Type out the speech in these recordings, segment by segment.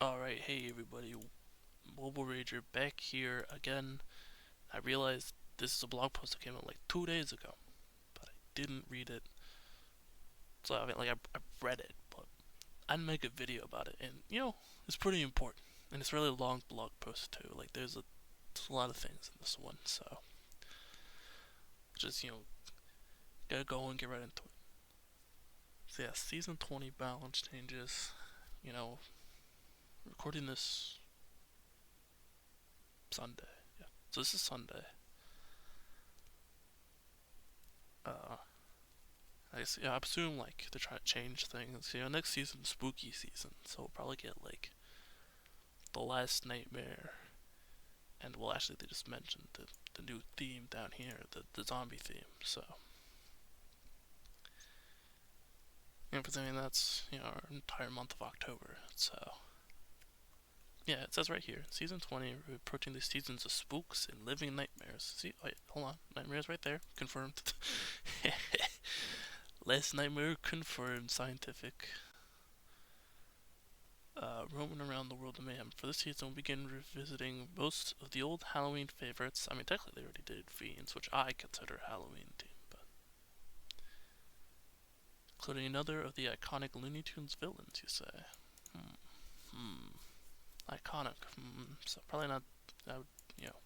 Alright, hey everybody, Mobile Rager back here again. I realized this is a blog post that came out like 2 days ago, but I didn't read it. So I read it, but I didn't make a video about it, and it's pretty important. And it's a really long blog post too. Like there's a lot of things in this one, so just gotta go and get right into it. So yeah, season 20 balance changes. You know, recording this Sunday. Yeah, so this is Sunday. Uh, I guess, yeah, I assume like they're trying to change things. Next season's spooky season, so we'll probably get like the last nightmare, and well, actually they just mentioned the new theme down here, the zombie theme. So, because I mean that's our entire month of October. So, yeah, it says right here, season 20, we're approaching the seasons of spooks and living nightmares. See, wait, hold on, nightmares right there, confirmed. Last nightmare confirmed, scientific. Roaming around the world of mayhem. For this season, we'll begin revisiting most of the old Halloween favorites. I mean, technically, they already did Fiends, which I consider a Halloween theme, but including another of the iconic Looney Tunes villains, you say? Iconic. So probably not. I would, you know,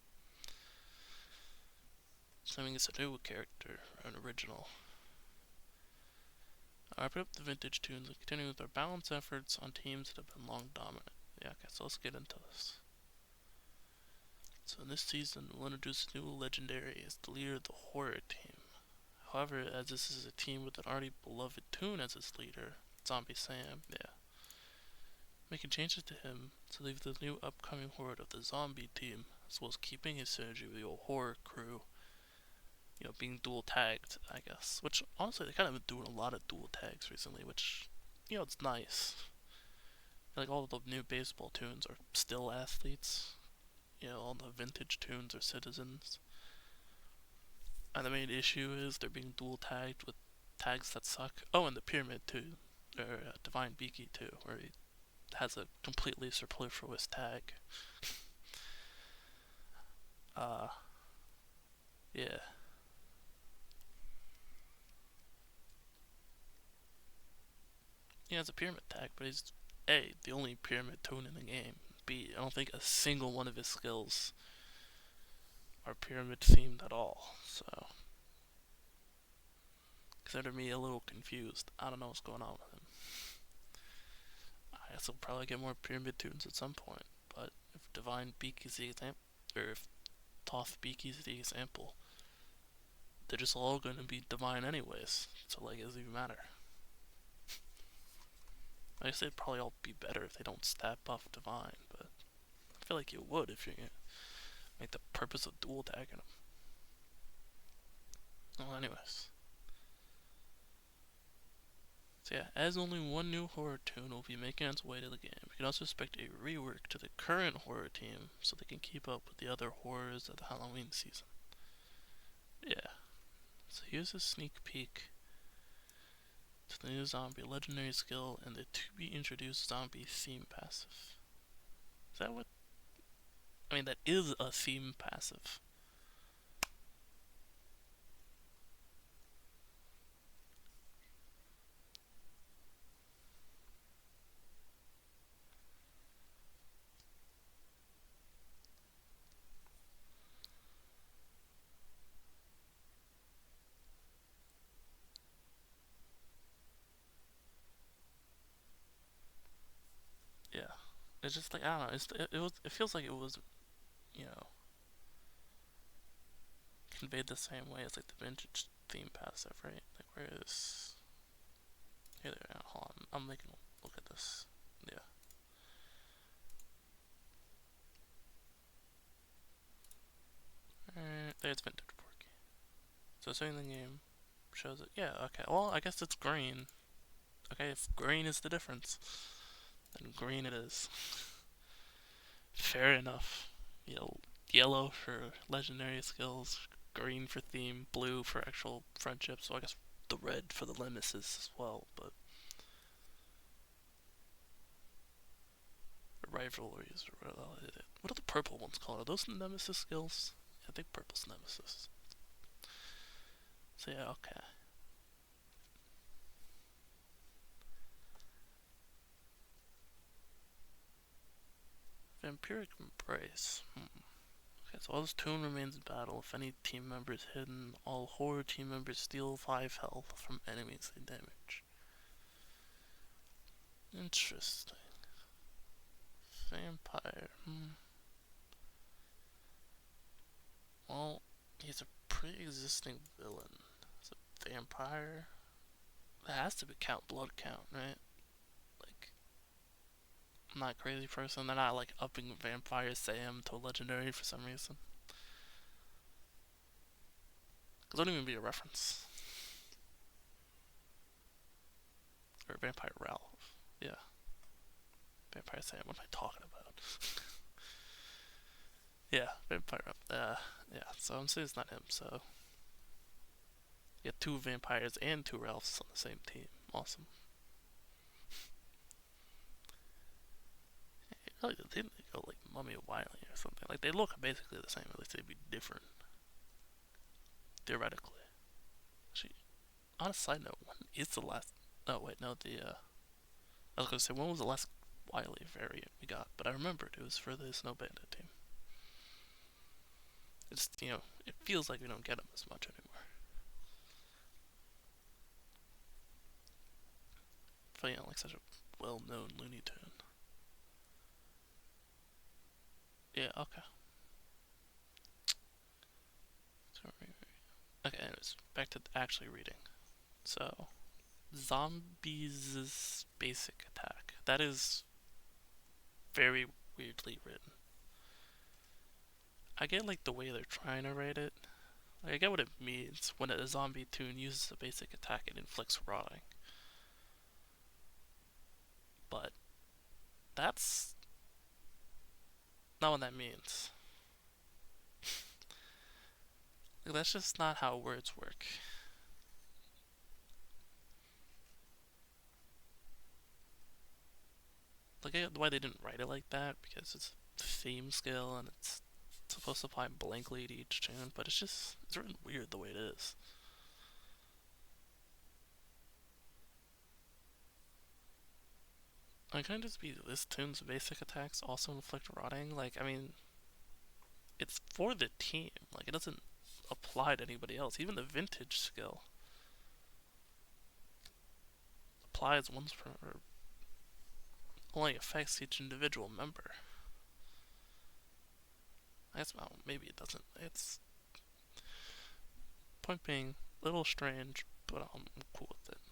assuming it's a new character or an original. Wrap up the vintage tunes and continue with our balanced efforts on teams that have been long dominant. Yeah, okay, so let's get into this. So in this season, we'll introduce a new legendary as the leader of the horror team. However, as this is a team with an already beloved Toon as its leader, Zombie Sam, yeah, making changes to him to leave the new upcoming horde of the zombie team, as well as keeping his synergy with the old horror crew, being dual tagged, I guess. Which, honestly, they kind of been doing a lot of dual tags recently, which, it's nice. Like, all the new baseball Toons are still athletes. All the vintage Toons are citizens. And the main issue is they're being dual tagged with tags that suck. Oh, and the Pyramid too, or Divine Beaky too, where he has a completely superfluous tag. Uh, yeah. He has a Pyramid tag, but he's A, the only Pyramid Toon in the game. B, I don't think a single one of his skills are Pyramid themed at all, so consider me a little confused. I don't know what's going on with him. I guess he'll probably get more Pyramid Toons at some point, but if Divine Beak is the example, or if Toth Beaky is the example, they're just all going to be divine anyways. So like, it doesn't even matter. I guess they'd probably all be better if they don't stat buff divine, but I feel like you would if you're gonna make the purpose of dual tagging them. Well, anyways. So yeah, as only one new horror Toon will be making its way to the game, we can also expect a rework to the current horror team so they can keep up with the other horrors of the Halloween season. Yeah. So here's a sneak peek to the new zombie legendary skill and the to-be-introduced zombie theme passive. Is that what? I mean, that is a theme passive. Yeah. It's just like, I don't know. It feels like it was, you know, conveyed the same way as like the vintage theme passive, right? Like, where is? Here, there. Hold on. I'm making a look at this. Yeah. Alright, there's vintage Porky. So setting the game shows it. Yeah. Okay. Well, I guess it's green. Okay, if green is the difference, then green it is. Fair enough. Yellow for legendary skills, green for theme, blue for actual friendship. So I guess the red for the nemesis as well. But rivalries. What are the purple ones called? Are those nemesis skills? Yeah, I think purple's nemesis. So yeah, okay. Vampiric Embrace. Okay, so while this tune remains in battle, if any team member is hidden, all horror team members steal 5 health from enemies they damage. Interesting. Vampire. Well, he's a pre-existing villain. He's a vampire. That has to be blood count, right? Like, I'm not a crazy person. They're not like upping Vampire Sam to a legendary for some reason. Cause it wouldn't even be a reference. Or Vampire Ralph. Yeah. Vampire Sam, what am I talking about? Yeah, Vampire Ralph. Yeah, so I'm saying it's not him, so. You get 2 vampires and 2 Ralphs on the same team. Awesome. Really, they didn't go like Mummy Wiley or something. Like, they look basically the same, at least they'd be different. Theoretically. Actually, on a side note, when is the last. Oh, wait, no, I was gonna say, when was the last Wiley variant we got? But I remembered it was for the Snow Bandit team. It's, it feels like we don't get them as much anymore. But yeah, like such a well-known Looney Tune. Yeah, okay. Okay, anyways, back to actually reading. So, Zombies' basic attack. That is very weirdly written. I get like the way they're trying to write it. Like, I get what it means when a zombie tune uses a basic attack and inflicts rotting. But that's not what that means. Like, that's just not how words work. Like, I get why they didn't write it like that, because it's a theme scale and it's supposed to apply blankly to each tune, but it's written weird the way it is. Like, can it just be this tune's basic attacks also inflict rotting? Like, I mean, it's for the team. Like, it doesn't apply to anybody else. Even the vintage skill applies once per, or only affects each individual member. I guess, well, maybe it doesn't. It's point being a little strange, but I'm cool with it.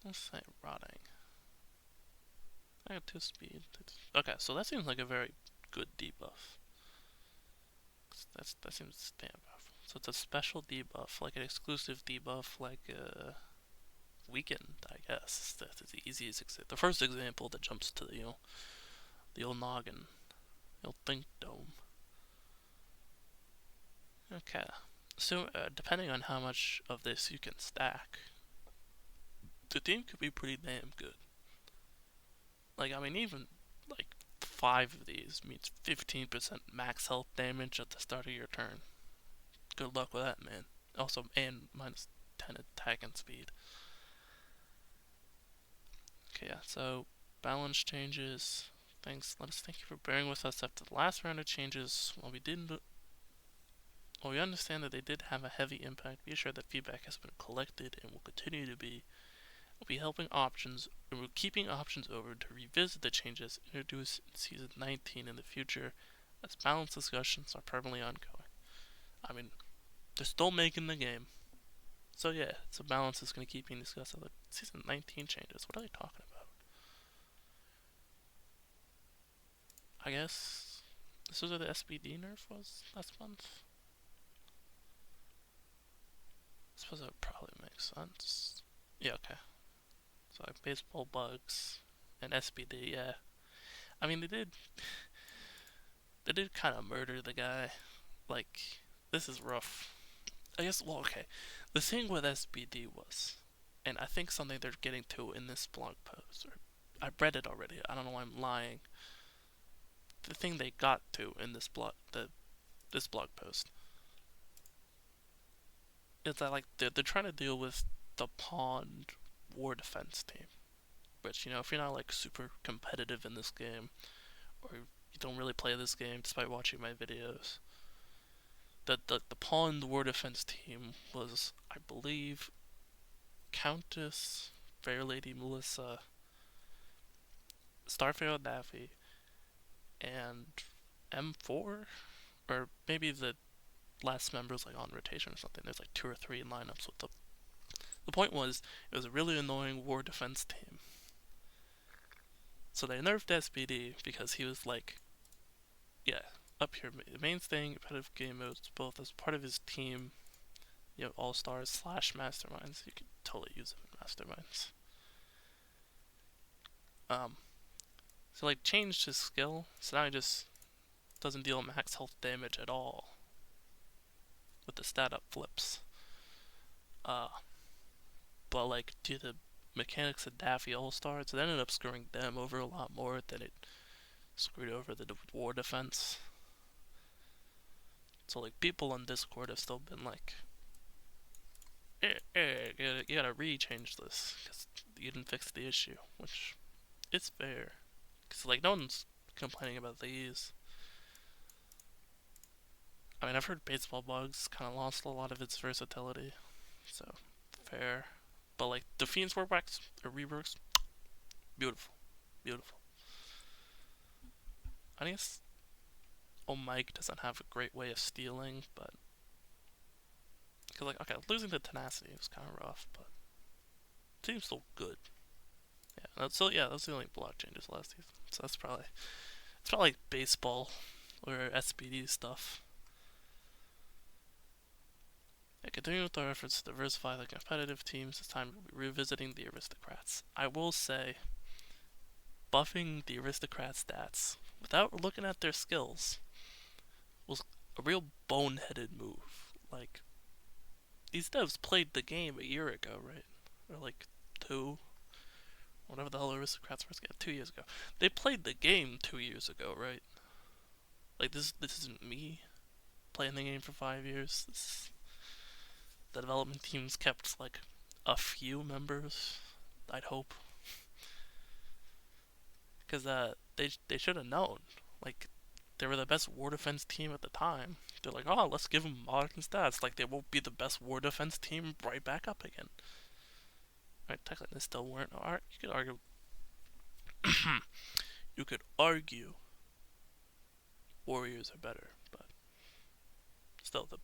Let's say rotting. I got 2 speed. Okay, so that seems like a very good debuff. That seems damn powerful. So it's a special debuff, like an exclusive debuff, like weakened, I guess. That's the easiest example. The first example that jumps to the old noggin, the old think dome. Okay, so depending on how much of this you can stack, the team could be pretty damn good. Like, I mean, even like 5 of these means 15% max health damage at the start of your turn. Good luck with that, man. Also, and minus 10 attack and speed. Okay, yeah, so balance changes. Thank you for bearing with us after the last round of changes. While we understand that they did have a heavy impact, be assured that feedback has been collected and will continue to be. We'll be keeping options open to revisit the changes introduced in Season 19 in the future, as balance discussions are permanently ongoing. I mean, they're still making the game. So yeah, so balance is going to keep being discussed. Like, Season 19 changes, what are they talking about? I guess this was where the SBD nerf was last month. I suppose that would probably make sense. Yeah, okay. So like baseball bugs and SBD, yeah. I mean, they did kind of murder the guy. Like, this is rough. I guess, well, okay. The thing with SBD was, And I think something they're getting to in this blog post, or I've read it already, I don't know why I'm lying. The thing they got to in this blog post is that like they're trying to deal with the pawned war defense team. Which, if you're not like super competitive in this game, or you don't really play this game despite watching my videos, the pawned war defense team was, I believe, Countess, Fair Lady Melissa, Starfarer Daffy, and M4, or maybe the last member's like on rotation or something. There's like 2 or 3 in lineups with them. The point was, it was a really annoying war defense team. So they nerfed SPD because he was like, yeah, up here, the mainstay in competitive game modes, both as part of his team, all-stars / masterminds. You could totally use him in masterminds. So like changed his skill, so now he just doesn't deal max health damage at all with the stat up flips. But like due to the mechanics of Daffy All-Stars, it ended up screwing them over a lot more than it screwed over the war defense. So like people on Discord have still been like, you gotta re-change this because you didn't fix the issue, which it's fair. Because like no one's complaining about these. I mean, I've heard baseball bugs kind of lost a lot of its versatility, so fair. But like the Fiend's works or reworks, beautiful, beautiful. I guess Mike doesn't have a great way of stealing, but because like okay, losing the tenacity was kind of rough, but it seems still good. Yeah, that's the only block changes last season. So it's probably like baseball or SPD stuff. Yeah, continuing with our efforts to diversify the competitive teams, it's time to be revisiting the Aristocrats. I will say, buffing the Aristocrats stats without looking at their skills was a real boneheaded move. Like, these devs played the game a year ago, right? Or like 2, whatever the hell Aristocrats were, 2 years ago. They played the game 2 years ago, right? Like this isn't me playing the game for 5 years. The development teams kept like a few members, I'd hope, because they should have known. Like they were the best war defense team at the time. They're like, oh, let's give them modern stats. Like they won't be the best war defense team right back up again. Right? Technically, they still weren't. You could argue. You could argue Warriors are better, but still, the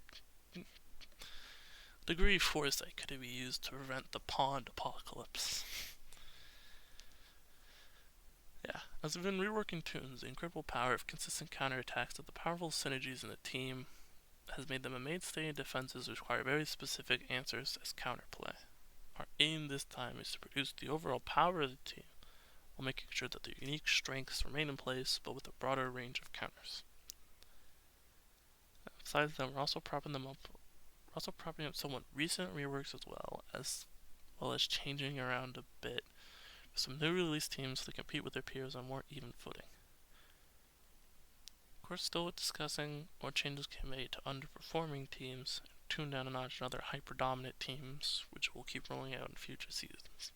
degree of foresight could be used to prevent the pawned apocalypse. Yeah, as we've been reworking tunes, the incredible power of consistent counterattacks and the powerful synergies in the team has made them a mainstay in defenses which require very specific answers as counterplay. Our aim this time is to produce the overall power of the team while making sure that their unique strengths remain in place, but with a broader range of counters. Besides them, we're also propping up somewhat recent reworks as well as changing around a bit with some new release teams to compete with their peers on more even footing. Of course, still discussing what changes can be made to underperforming teams and tune down a notch on other hyper-dominant teams, which we'll keep rolling out in future seasons.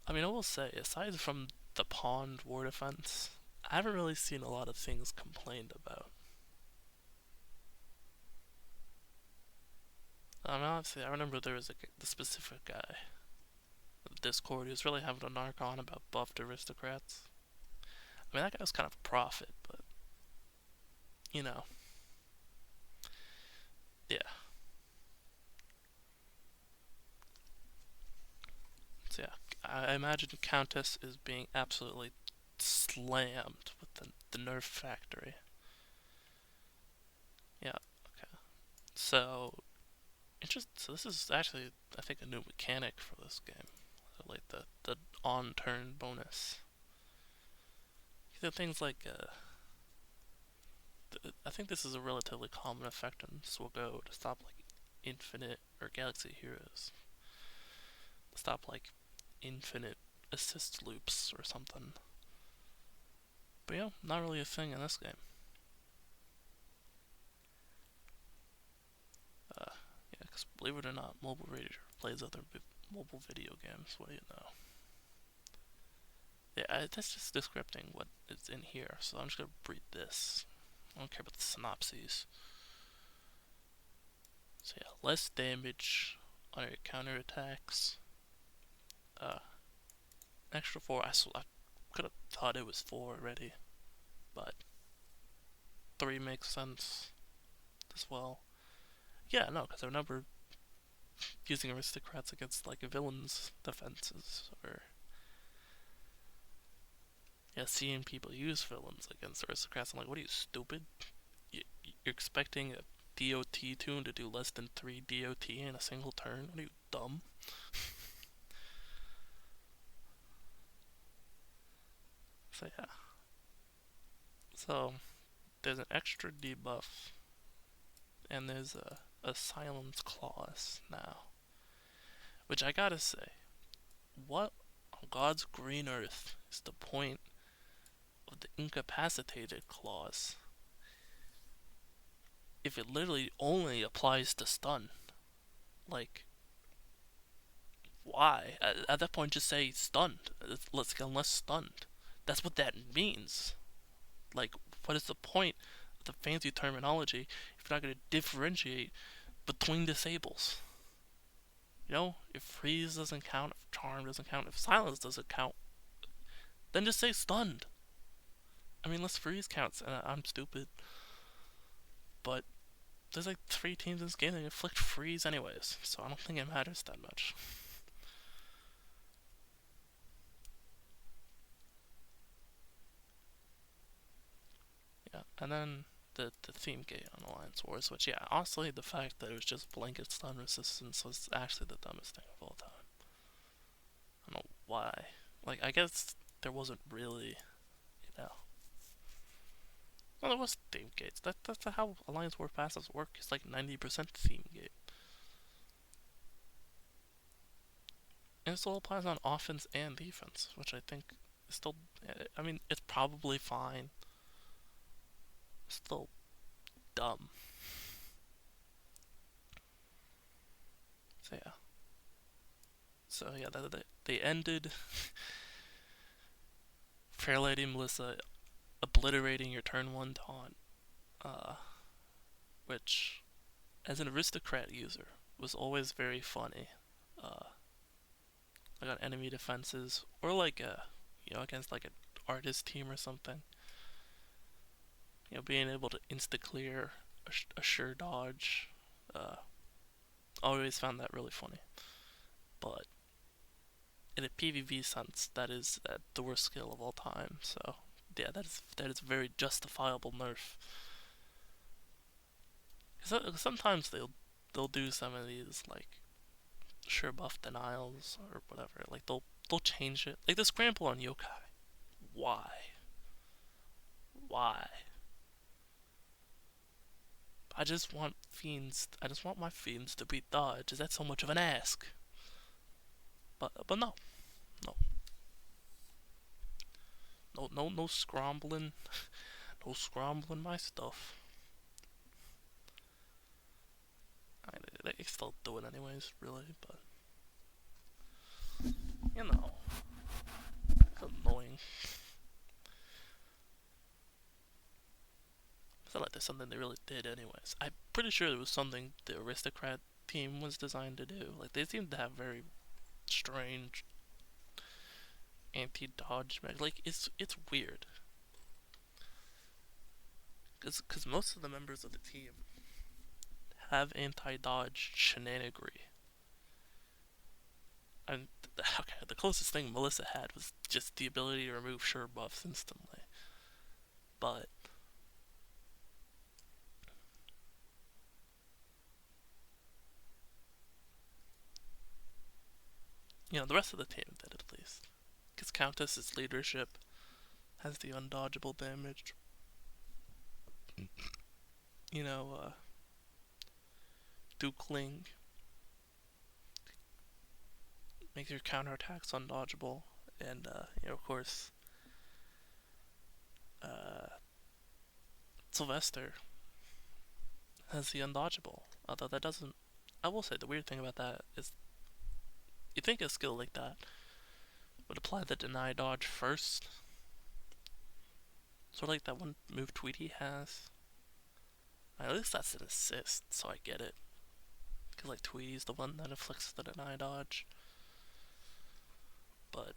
I mean, I will say, aside from the pawned war defense, I haven't really seen a lot of things complained about. I mean, honestly, I remember there was the specific guy in Discord who was really having a narc on about buffed aristocrats. I mean, that guy was kind of a prophet, but yeah. So yeah, I imagine Countess is being absolutely slammed with the nerf factory. Yeah, okay. So this is actually, I think, a new mechanic for this game. Like the on-turn bonus. Things like, I think this is a relatively common effect in Sword to stop like Infinite or Galaxy Heroes. stop like infinite assist loops or something. But yeah, not really a thing in this game. Yeah, because believe it or not, Mobile Raider plays other mobile video games. What do you know? Yeah, that's just descripting what is in here. So I'm just gonna read this. I don't care about the synopses. So yeah, less damage on your counter attacks. Extra 4. I could have thought it was 4 already, but 3 makes sense as well. Yeah, no, because I remember using aristocrats against like villains' defenses, or yeah, seeing people use villains against aristocrats. I'm like, what are you, stupid? You're expecting a DOT tune to do less than 3 DOT in a single turn? What are you, dumb? So yeah. So there's an extra debuff, and there's a silence clause now. Which I gotta say, what on God's green earth is the point of the incapacitated clause if it literally only applies to stun? Like, why? At that point, just say stunned. Let's get less stunned. That's what that means. Like, what is the point of the fancy terminology if you're not going to differentiate between disables? You know, if freeze doesn't count, if charm doesn't count, if silence doesn't count, then just say stunned. I mean, unless freeze counts, and I'm stupid, but there's like 3 teams in this game that inflict freeze anyways, so I don't think it matters that much. Yeah, and then the theme gate on Alliance Wars, which, yeah, honestly, the fact that it was just blanket stun resistance was actually the dumbest thing of all time. I don't know why. Like, I guess there wasn't really, you know. Well, there was theme gates. That's how Alliance War passives work. It's like 90% theme gate. And it still applies on offense and defense, which I think is still. I mean, it's probably fine. It's still dumb. So yeah. So yeah, they ended Fair Lady Melissa obliterating your turn 1 taunt, uh, which, as an aristocrat user, was always very funny. Uh, like on enemy defenses, or like against like an artist team or something. Being able to insta clear a sure dodge. Always found that really funny. But in a PvP sense, that is the worst skill of all time. So yeah, that is a very justifiable nerf. Cause sometimes they'll do some of these like sure buff denials or whatever. Like they'll change it. Like the scramble on yokai. Why? Why? I just want fiends. I just want my fiends to be dodge. Is that so much of an ask? But no, no, no scrambling, no scrambling my stuff. They still do it anyways, really. But you know, it's annoying. It's not like there's something they really did anyways. I'm pretty sure there was something the aristocrat team was designed to do. Like they seem to have very strange anti-dodge mech. Like it's weird. Cause most of the members of the team have anti-dodge shenanigery. And okay, the closest thing Melissa had was just the ability to remove sure buffs instantly. But the rest of the team did at least. Because Countess's leadership has the undodgeable damage. Dukeling make your counterattacks undodgeable, and of course, uh, Sylvester has the undodgeable. Although that doesn't, I will say the weird thing about that is, you think a skill like that would apply the deny dodge first, sort of like that one move Tweety has. At least that's an assist, so I get it. Because like Tweety's the one that inflicts the deny dodge. But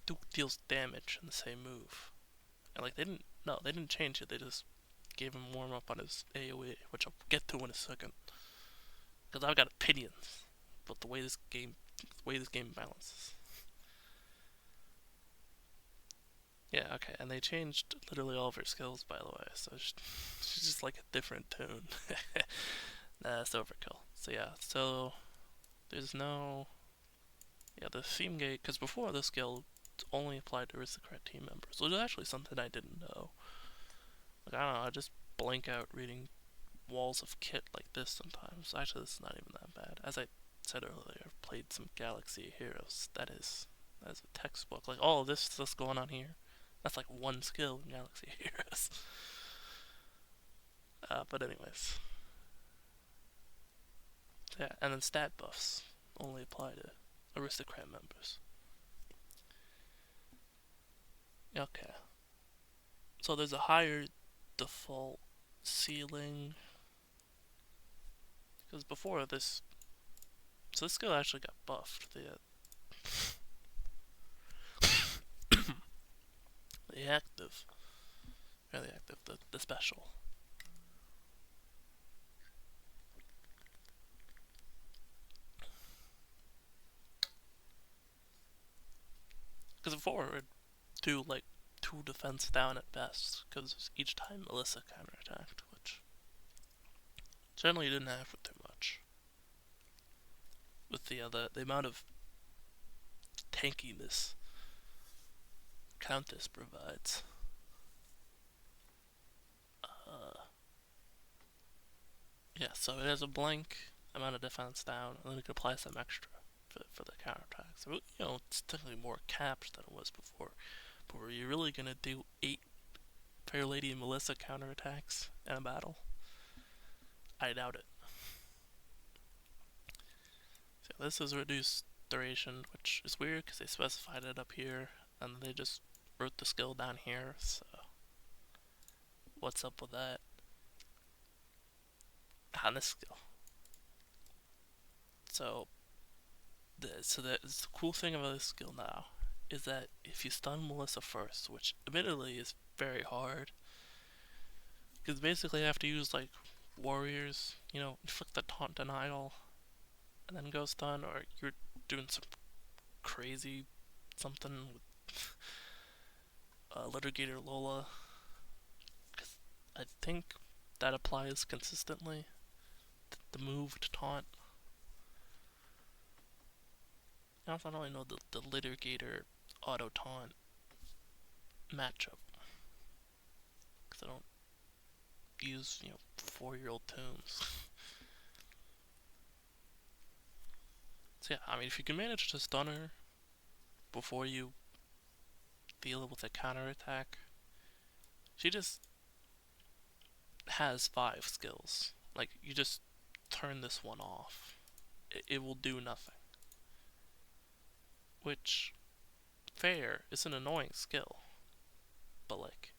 Duke deals damage in the same move. And like they didn't change it, they just gave him warm up on his AoE, which I'll get to in a second. Because I've got opinions about the way this game balances. Yeah, okay, and they changed literally all of her skills, by the way, so she's just like a different tune. Nah, that's overkill. So yeah, so there's no... Yeah, the theme gate, because before this skill only applied to Aristocrat team members, which is actually something I didn't know. Like, I don't know, I just blank out reading walls of kit like this sometimes. Actually, this is not even that bad. As I said earlier, I've played some Galaxy Heroes. That is a textbook. Like, all of this stuff's going on here. That's like one skill in Galaxy Heroes. But anyways. Yeah, and then stat buffs only apply to Aristocrat members. Okay. So there's a higher default ceiling. Because before this... So this skill actually got buffed. The active. Or the active, the special. Because before it would do like 2 defense down at best, because each time Melissa counterattacked, which generally didn't happen too much. With the amount of tankiness Countess provides. Yeah, so it has a blank amount of defense down, and then it can apply some extra for the counterattack. So, it's technically more capped than it was before. But were you really gonna do 8 Fair Lady and Melissa counterattacks in a battle? I doubt it. So this is reduced duration, which is weird because they specified it up here, and they just wrote the skill down here, so what's up with that? On this skill. So the cool thing about this skill now is that if you stun Melissa first, which admittedly is very hard, because basically you have to use like warriors, inflict the taunt denial, and then go stun, or you're doing some crazy something with Litigator Lola. Because I think that applies consistently. The move to taunt. I don't really know the Litigator auto taunt matchup. Because I don't use, 4-year-old tunes. So yeah, I mean, if you can manage to stun her before you deal with a counterattack, she just has 5 skills. Like, you just turn this one off. It will do nothing. Which, fair, is an annoying skill. But like,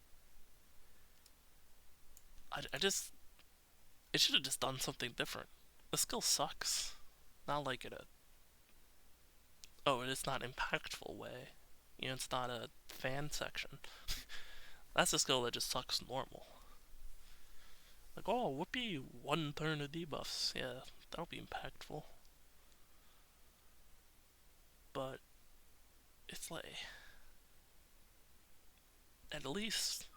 it should have just done something different. The skill sucks. Not like it's not impactful way. It's not a fan section. That's a skill that just sucks normal. Like, oh, whoopee, 1 turn of debuffs. Yeah, that'll be impactful. But it's like, at least,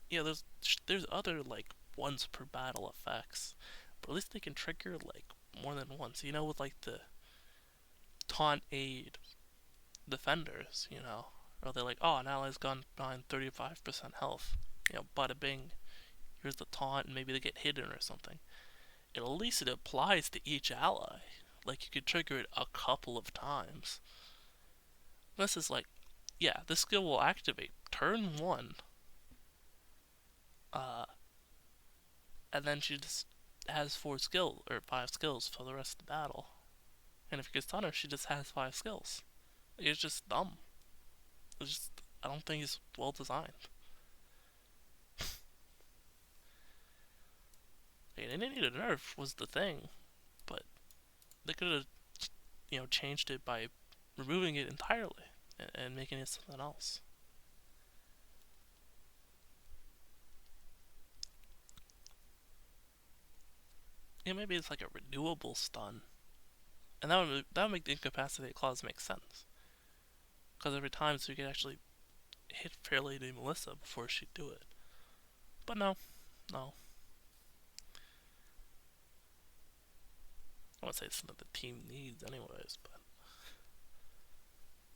there's other like once per battle effects, but at least they can trigger like more than once. With like the taunt aid defenders, or they're like, oh, an ally's gone behind 35% health. Bada bing, here's the taunt, and maybe they get hidden or something. At least it applies to each ally. Like, you could trigger it a couple of times. This is like, yeah, this skill will activate turn 1, uh, and then she just has 4 skills, or 5 skills for the rest of the battle. And if you get stun her, she just has 5 skills. It's just dumb. It's just, I don't think it's well designed. They didn't need a nerf, was the thing, but they could have, changed it by removing it entirely and making it something else. Yeah, maybe it's like a renewable stun, and that would make the incapacitate clause make sense. Because every time, so you could actually hit Fair Lady Melissa before she'd do it. But no. I wouldn't say it's something the team needs anyways, but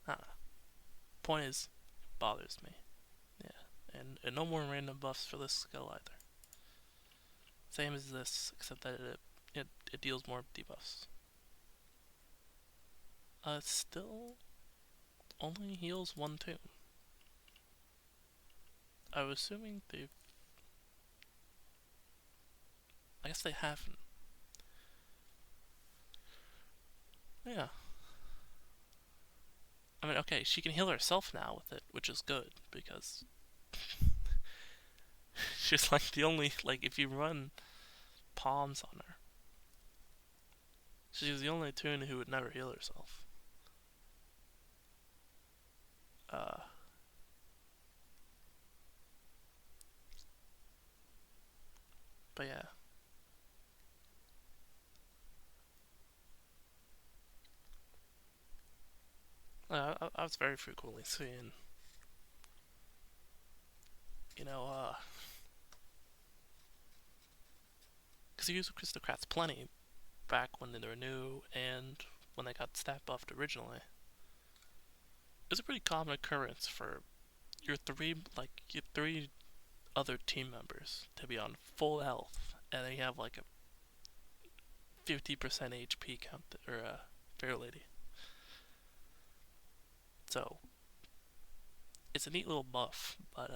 I don't know. Point is, it bothers me. Yeah. And no more random buffs for this skill either. Same as this, except that it deals more debuffs. It still only heals 1 tune. I was assuming they've... I guess they haven't. Yeah. I mean, okay, she can heal herself now with it, which is good, because she's like the only, like, if you run palms on her, she's the only tune who would never heal herself. But yeah. I was very frequently seeing, because you use Aristocrats plenty back when they were new and when they got stat buffed originally. It's a pretty common occurrence for your three other team members to be on full health, and then you have like a 50% HP count or a Fair Lady. So it's a neat little buff, but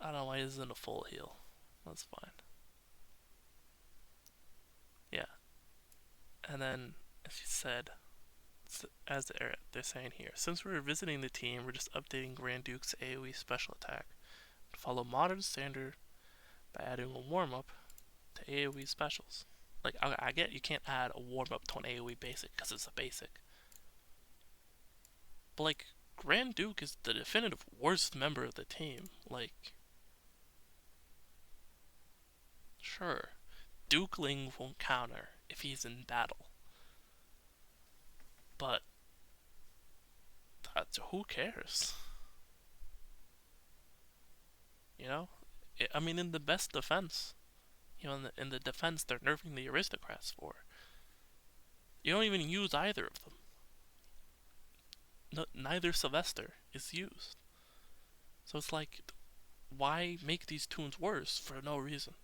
I don't know why it isn't a full heal. That's fine. Yeah. And then, as you said, as they're saying here, since we're revisiting the team, we're just updating Grand Duke's AoE special attack to follow modern standard by adding a warm-up to AoE specials. Like, I get you can't add a warm-up to an AoE basic because it's a basic. But, like, Grand Duke is the definitive worst member of the team. Like, sure, Dukeling won't counter if he's in battle. But who cares? I mean, in the best defense, in the defense they're nerfing the Aristocrats for, you don't even use either of them. No, neither Sylvester is used. So it's like, why make these tunes worse for no reason?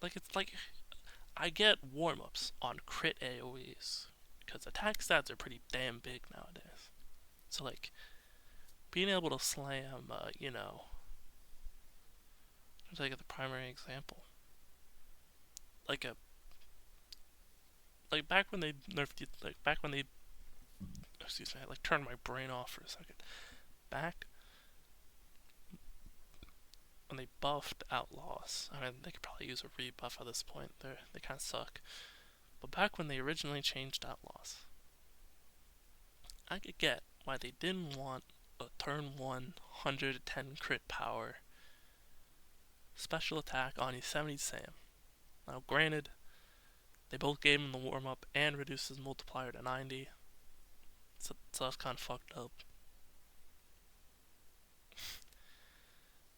Like, it's like, I get warm-ups on crit AoEs, because attack stats are pretty damn big nowadays. So, like, being able to slam, take the primary example. Like back when they nerfed you, excuse me, I turned my brain off for a second. Back when they buffed Outlaws, I mean, they could probably use a rebuff at this point. They kind of suck. But back when they originally changed Outlaws, I could get why they didn't want a turn 110 crit power special attack on Yosemite Sam. Now, granted, they both gave him the warm-up and reduced his multiplier to 90, so that's kind of fucked up.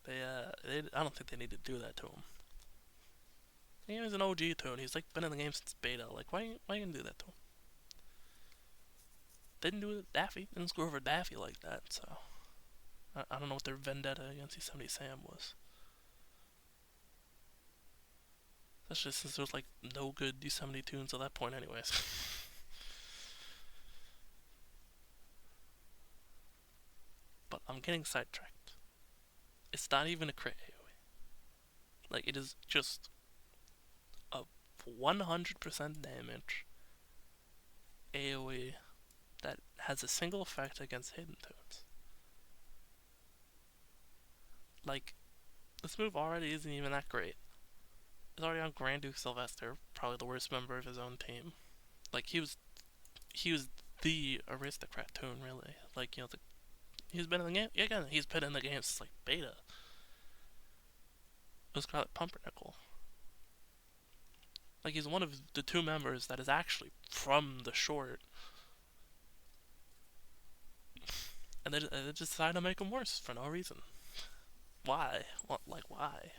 I don't think they need to do that to him. He's an OG tune. He's been in the game since beta. Like, why you gonna do that to him? Didn't do it Daffy. Didn't screw over Daffy like that, so I don't know what their vendetta against E70 Sam was. Especially since there was like no good D70 tunes at that point anyways. But I'm getting sidetracked. It's not even a crit AoE. Like, it is just a 100% damage AoE that has a single effect against hidden tunes. Like, this move already isn't even that great. It's already on Grand Duke Sylvester, probably the worst member of his own team. Like, he was the aristocrat tune, really. Like, you know, he's been in the game. Yeah, again, he's been in the game since like beta. It was Scarlet Pumpernickel. Like, he's one of the two members that is actually from the short. And they just decided to make him worse for no reason. Why? What? Like, why?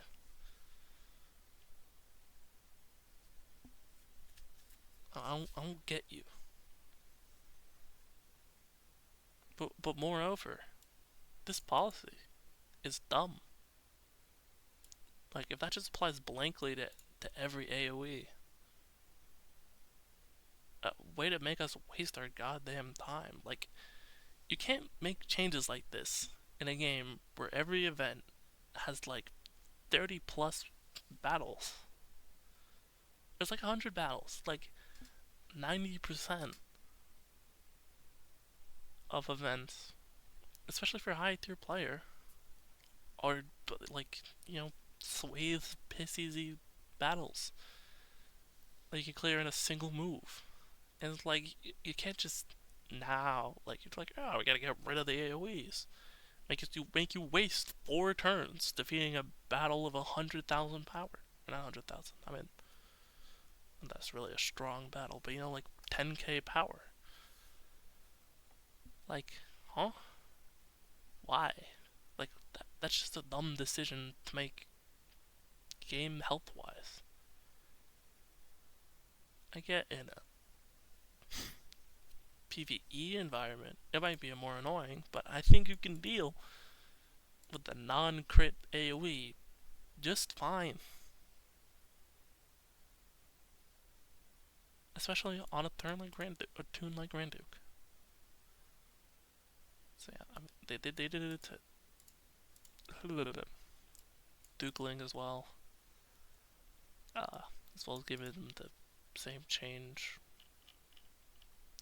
I don't get you. But moreover, this policy is dumb. Like, if that just applies blankly to every AoE, way to make us waste our goddamn time. Like, you can't make changes like this in a game where every event has like 30 plus battles. There's like 100 battles. Like, 90% of events, especially for a high tier player, are like, you know, swathe, piss easy battles that you can clear in a single move. And it's like, you can't just now, like, you're like, oh, we gotta get rid of the AoEs. Make you waste 4 turns defeating a battle of 100,000 power. Or not 100,000, I mean, that's really a strong battle, but you know, like 10k power. Like, huh? Why? Like, that's just a dumb decision to make game health wise. I get in a PvE environment, it might be more annoying, but I think you can deal with the non-crit AoE just fine. Especially on a turn like Grand Duke, or tune like Grand Duke. So yeah, I mean, they did it to Dukeling as well. As well as giving them the same change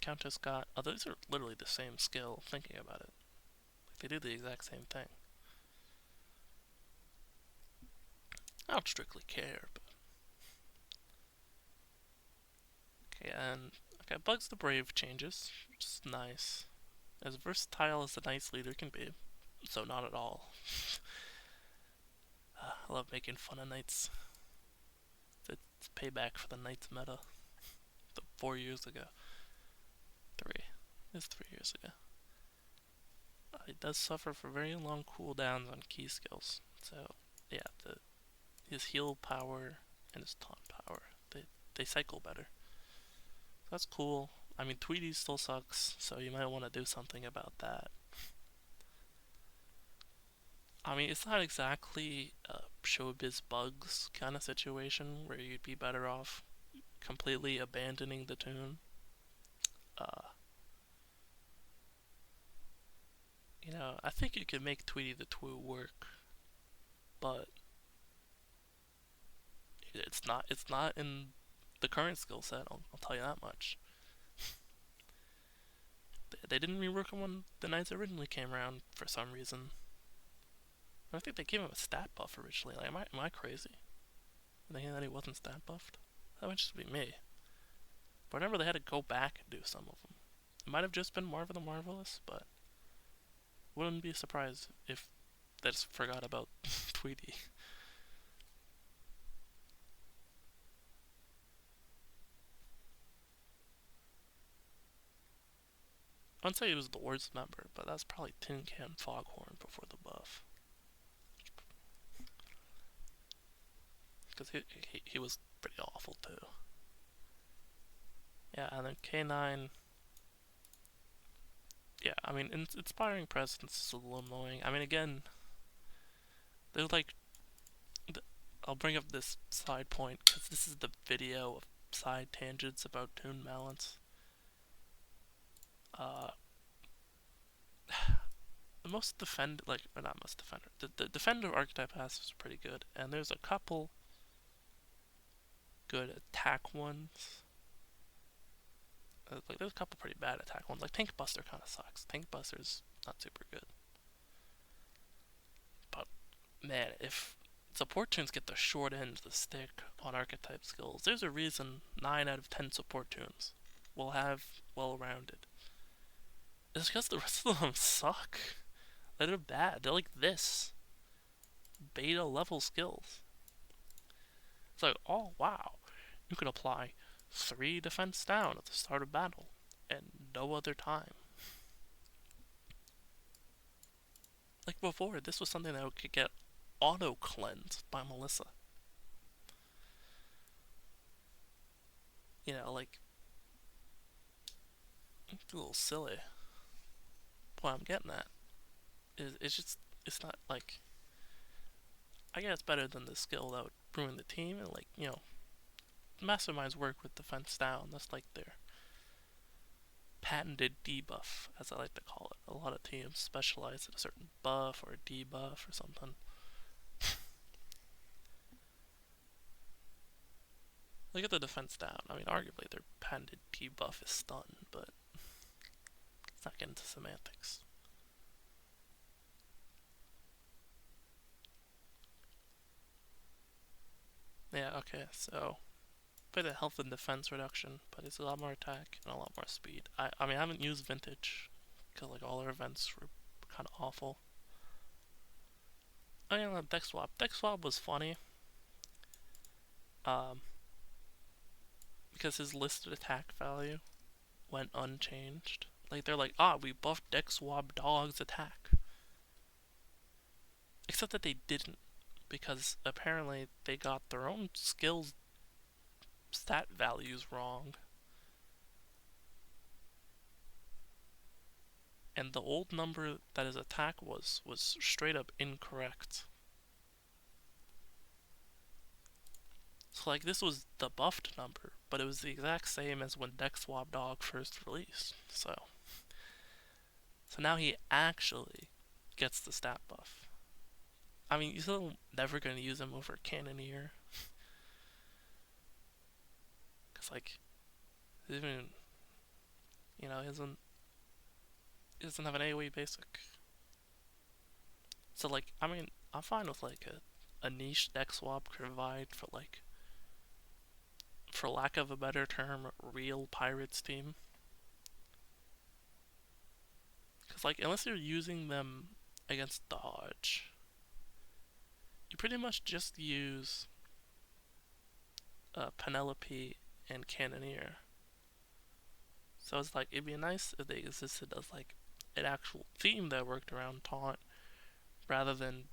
Countess got. Oh, these are literally the same skill, thinking about it. Like, they do the exact same thing. I don't strictly care, but... Okay, and... Okay, Bugs the Brave changes, which is nice. As versatile as the Knight's leader can be. So not at all. I love making fun of Knights. It's payback for the Knights meta. 4 years ago. 3. It's 3 years ago. It does suffer for very long cooldowns on key skills. So, yeah, his heal power and his taunt power, they cycle better. So that's cool. I mean, Tweety still sucks, so you might want to do something about that. I mean, it's not exactly a showbiz bugs kind of situation where you'd be better off completely abandoning the tune. You know, I think you could make Tweety the Twoo work, but it's not in the current skill set. I'll tell you that much. They didn't rework him when the Knights originally came around for some reason. I think they gave him a stat buff originally. Like, am I crazy? Thinking that he wasn't stat buffed? That might just be me. But I remember they had to go back and do some of them. It might have just been Marvel the Marvelous, but wouldn't be surprised if they just forgot about Tweety. I wouldn't say he was the worst member, but that's probably Tin Can Foghorn before the buff. Because he was pretty awful too. Yeah, and then K9. yeah, I mean, inspiring presence is a little annoying. I mean, again, there's like, I'll bring up this side point because this is the video of side tangents about tune balance. Uh, the most defend, like, or not most defender, the defender archetype passive is pretty good, and there's a couple good attack ones. Like, there's a couple pretty bad attack ones. Like, Tank Buster kind of sucks. Tank Buster's not super good. But, man, if support tunes get the short end of the stick on archetype skills, there's a reason 9 out of 10 support tunes will have well-rounded. It's because the rest of them suck. They're bad. They're like this. Beta level skills. It's like, oh wow, you can apply 3 defense down at the start of battle, and no other time. Like before, this was something that could get auto-cleansed by Melissa. You know, like, it's a little silly. What I'm getting at is it's just, it's not like, I guess it's better than the skill that would ruin the team, and like, you know, masterminds work with defense down. That's like their patented debuff, as I like to call it. A lot of teams specialize in a certain buff or a debuff or something. Look at the defense down. I mean, arguably their patented debuff is stun, but let's not get into semantics. Yeah, okay, so bit of health and defense reduction, but it's a lot more attack and a lot more speed. I mean, I haven't used Vintage because like all our events were kind of awful. Oh yeah, Deck Swap. Deck Swap was funny. Um, because his listed attack value went unchanged. Like they're like, we buffed Deck Swap Dog's attack. Except that they didn't, because apparently they got their own skills stat values wrong. And the old number that his attack was straight up incorrect. So like this was the buffed number, but it was the exact same as when Deck Swap Dog first released. So now he actually gets the stat buff. I mean, you're still never gonna use him over Cannoneer. Cause like, even, you know, he doesn't have an AoE basic. So like, I mean, I'm fine with like a niche deck swap provide for like, for lack of a better term, real pirates team. Cause like, unless you're using them against dodge, you pretty much just use Penelope and Cannoneer. So it's like, it'd be nice if they existed as like an actual theme that worked around taunt, rather than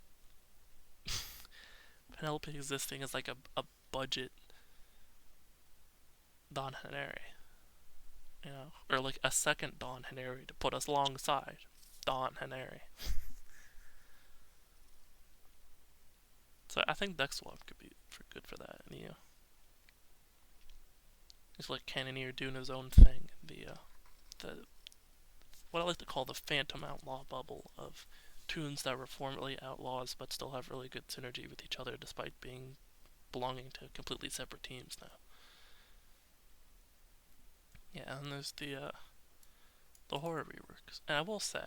Penelope existing as like a budget Don Haneri, you know, or like a second Don Haneri to put us alongside Don Haneri. So I think Deck Swap could be good for that. And it's like Cannoneer doing his own thing. The what I like to call the Phantom Outlaw bubble of tunes that were formerly outlaws but still have really good synergy with each other despite belonging to completely separate teams now. Yeah, and there's the horror reworks. And I will say,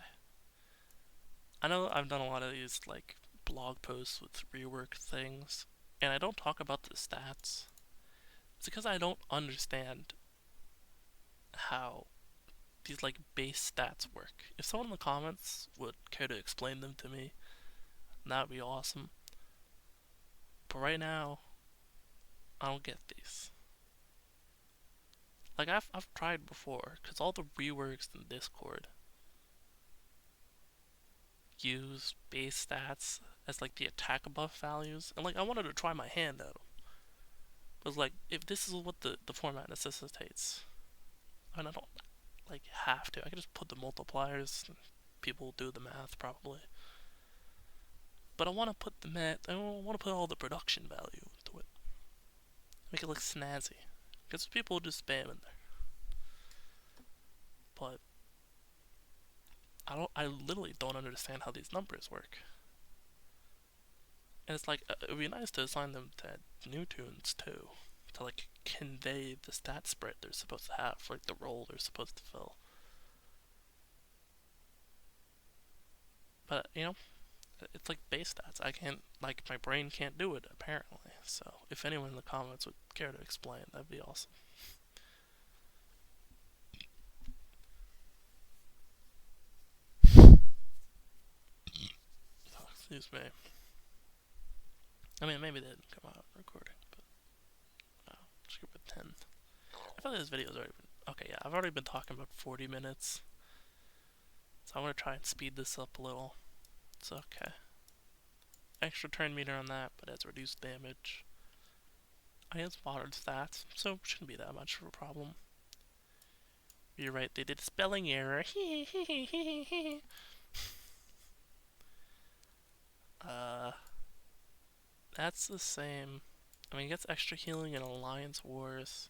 I know I've done a lot of these like blog posts with rework things, and I don't talk about the stats. It's because I don't understand how these like base stats work. If someone in the comments would care to explain them to me, that would be awesome. But right now, I don't get these. Like I've tried before, cause all the reworks in Discord use base stats as like the attack buff values, and like I wanted to try my hand at them. But like, if this is what the format necessitates, and I don't like have to. I could just put the multipliers. And people do the math probably. But I want to put the math. I want to put all the production value into it. Make it look snazzy. Because people just spam in there. But I literally don't understand how these numbers work. And it's like, it would be nice to assign them to new tunes too. To like convey the stat spread they're supposed to have, like the role they're supposed to fill. But, it's like base stats. I can't, like, my brain can't do it, apparently. So, if anyone in the comments would care to explain, that'd be awesome. Oh, excuse me. I mean, maybe they didn't come out recording, but just give it 10. I feel like this video's already been... Okay, yeah, I've already been talking about 40 minutes. So I'm going to try and speed this up a little. It's okay. Extra turn meter on that, but has reduced damage. I have modern stats, so it shouldn't be that much of a problem. You're right, they did spelling error. That's the same. I mean, he gets extra healing in Alliance Wars.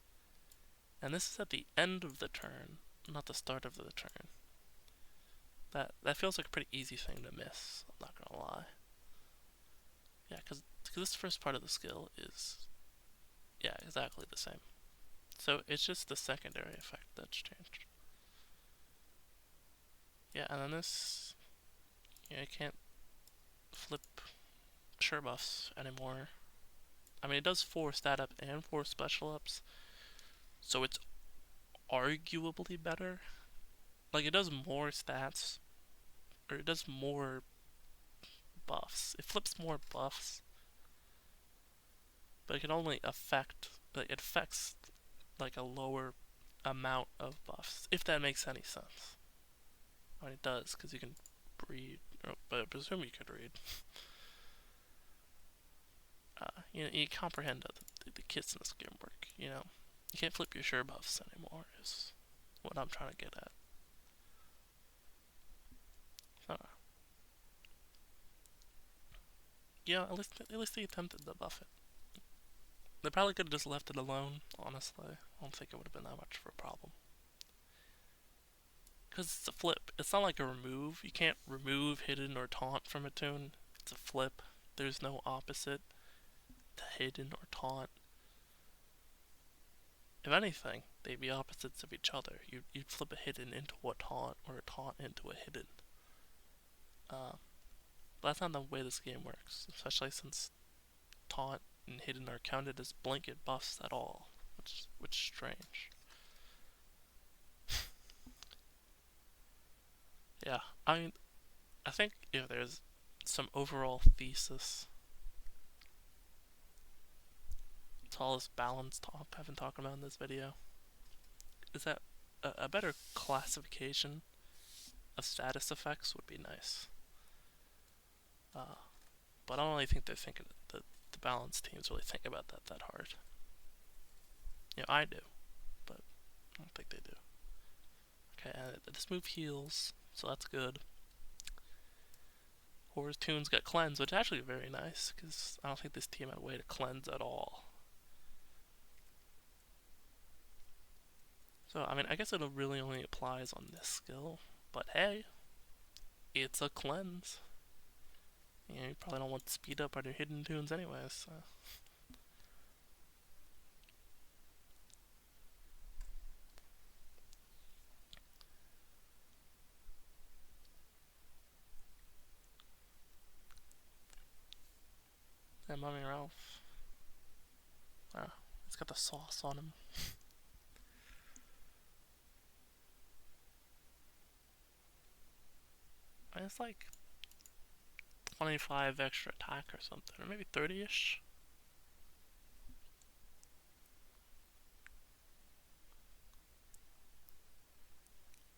And this is at the end of the turn, not the start of the turn. That feels like a pretty easy thing to miss, I'm not gonna lie. Yeah, because this first part of the skill is, yeah, exactly the same. So it's just the secondary effect that's changed. Yeah, and then this, you can't flip sure buffs anymore. I mean, it does 4 stat up and 4 special ups, so it's arguably better. Like, it does more stats, or it does more buffs. It flips more buffs, but it can only affect, like, it affects, like, a lower amount of buffs, if that makes any sense. I mean, it does, because you can breed, but I presume you could read. You comprehend how the kits in this game work, You can't flip your sure buffs anymore, is what I'm trying to get at. Yeah, at least they attempted to buff it. They probably could have just left it alone, honestly. I don't think it would have been that much of a problem. Because it's a flip. It's not like a remove. You can't remove hidden or taunt from a tune. It's a flip. There's no opposite to hidden or taunt. If anything, they'd be opposites of each other. You'd flip a hidden into a taunt, or a taunt into a hidden. But that's not the way this game works, especially since taunt and hidden are counted as blanket buffs at all, which is strange. Yeah, I think if there's some overall thesis to all this balance talk I've been talking about in this video, is that a better classification of status effects would be nice. But I don't really think they're thinking that the balance teams really think about that hard. I do, but I don't think they do. Okay, this move heals, so that's good. Horror's tunes got cleanse, which is actually very nice, because I don't think this team had a way to cleanse at all. So, I mean, I guess it really only applies on this skill, but hey, it's a cleanse. You probably don't want to speed up on your hidden tunes anyways, so. And Mummy Ralph. It's got the sauce on him. It's like 25 extra attack or something, or maybe 30-ish.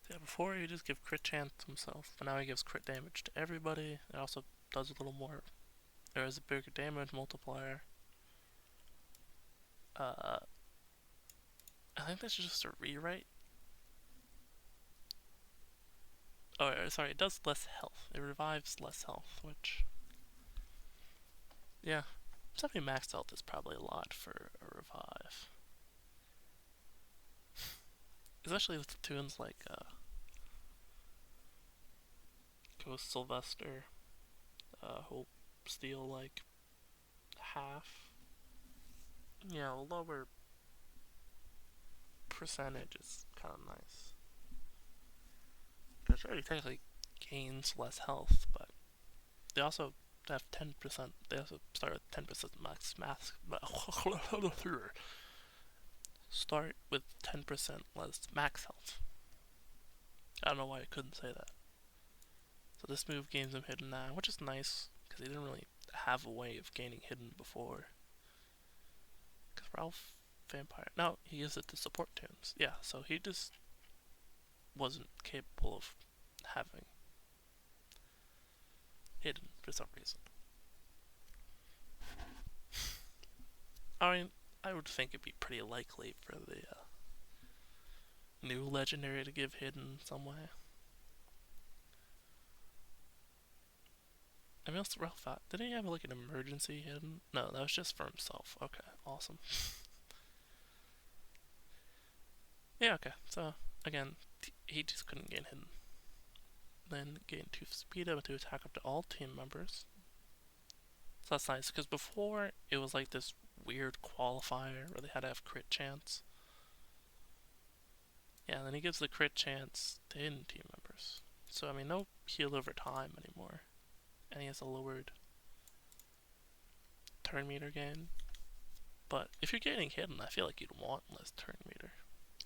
Yeah, before he just give crit chance himself, but now he gives crit damage to everybody. It also does a little more. There is a bigger damage multiplier. I think that's just a rewrite. Oh, sorry, it does less health. It revives less health, which, yeah, 70 max health is probably a lot for a revive. Especially with the tunes like Ghost Sylvester, who'll steal like half. Yeah, a lower percentage is kind of nice. Because sure, he technically gains less health, but they also have 10%. They also start with 10% max. Start with 10% less max health. I don't know why I couldn't say that. So this move gains him hidden now, which is nice, because he didn't really have a way of gaining hidden before. Because Ralph Vampire... No, he used it to support tunes. Yeah, so he just wasn't capable of having hidden for some reason. I mean, I would think it'd be pretty likely for the new legendary to give hidden some way. I mean, also Ralph, didn't he have like an emergency hidden? No, that was just for himself. Okay, awesome. Yeah, okay. So again, he just couldn't gain hidden. Then gain 2 speed up to attack up to all team members. So that's nice, because before it was like this weird qualifier where they had to have crit chance. Yeah, and then he gives the crit chance to hidden team members. So I mean, no heal over time anymore. And he has a lowered turn meter gain. But if you're getting hidden, I feel like you'd want less turn meter.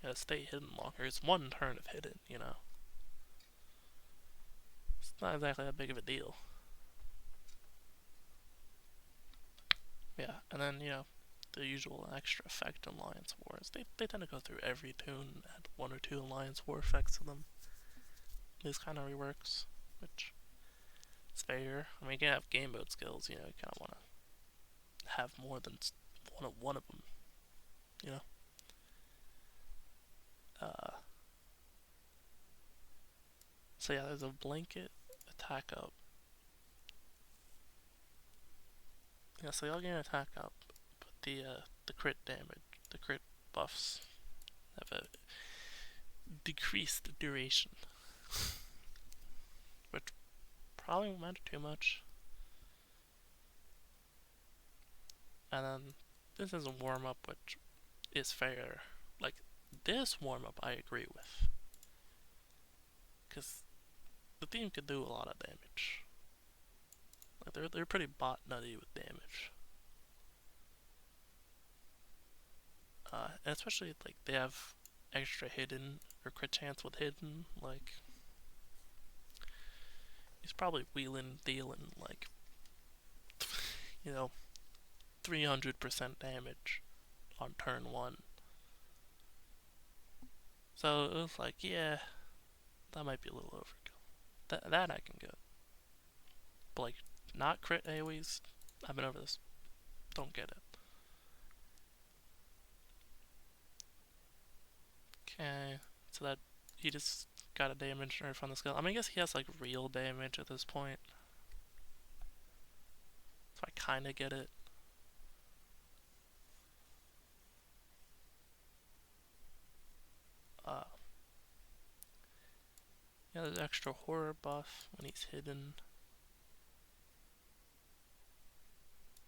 You gotta stay hidden longer. It's one turn of hidden, you know? It's not exactly that big of a deal. Yeah, and then, you know, the usual extra effect in Alliance Wars. They tend to go through every tune, add 1 or 2 Alliance War effects to them. These kind of reworks, which is fair. I mean, you can have game mode skills, you know, you kind of want to have more than one of them, you know? So yeah, there's a blanket attack up. Yeah, so y'all get attack up, but the crit damage, the crit buffs have a decreased duration, which probably won't matter too much. And then this is a warm up, which is fair. Like this warm up, I agree with, because the team could do a lot of damage. Like they're pretty bot nutty with damage. And especially like they have extra hidden or crit chance with hidden. Like he's probably wheeling, dealing like you know 300% damage on turn 1. So it was like, yeah, that might be a little overkill. That I can get. But like, not crit AoEs, I've been over this. Don't get it. Okay, so that he just got a damage nerf on the skill. I mean, I guess he has like real damage at this point. So I kinda get it. Yeah, there's extra horror buff when he's hidden.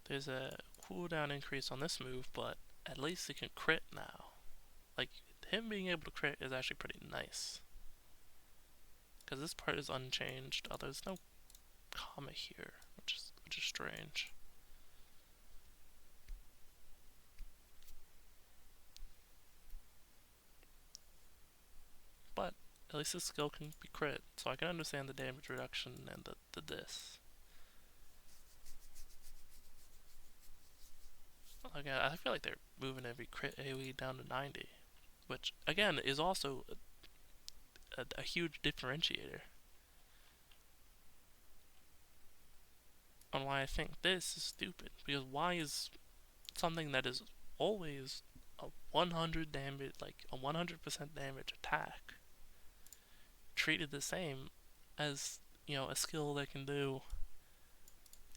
There's a cooldown increase on this move, but at least he can crit now. Like, him being able to crit is actually pretty nice. Because this part is unchanged. Oh, there's no comma here, which is strange. But at least this skill can be crit, so I can understand the damage reduction and the this. Again, I feel like they're moving every crit AoE down to 90, which again is also a huge differentiator on why I think this is stupid. Because why is something that is always a 100 damage, like a 100% damage attack, treated the same as, a skill that can do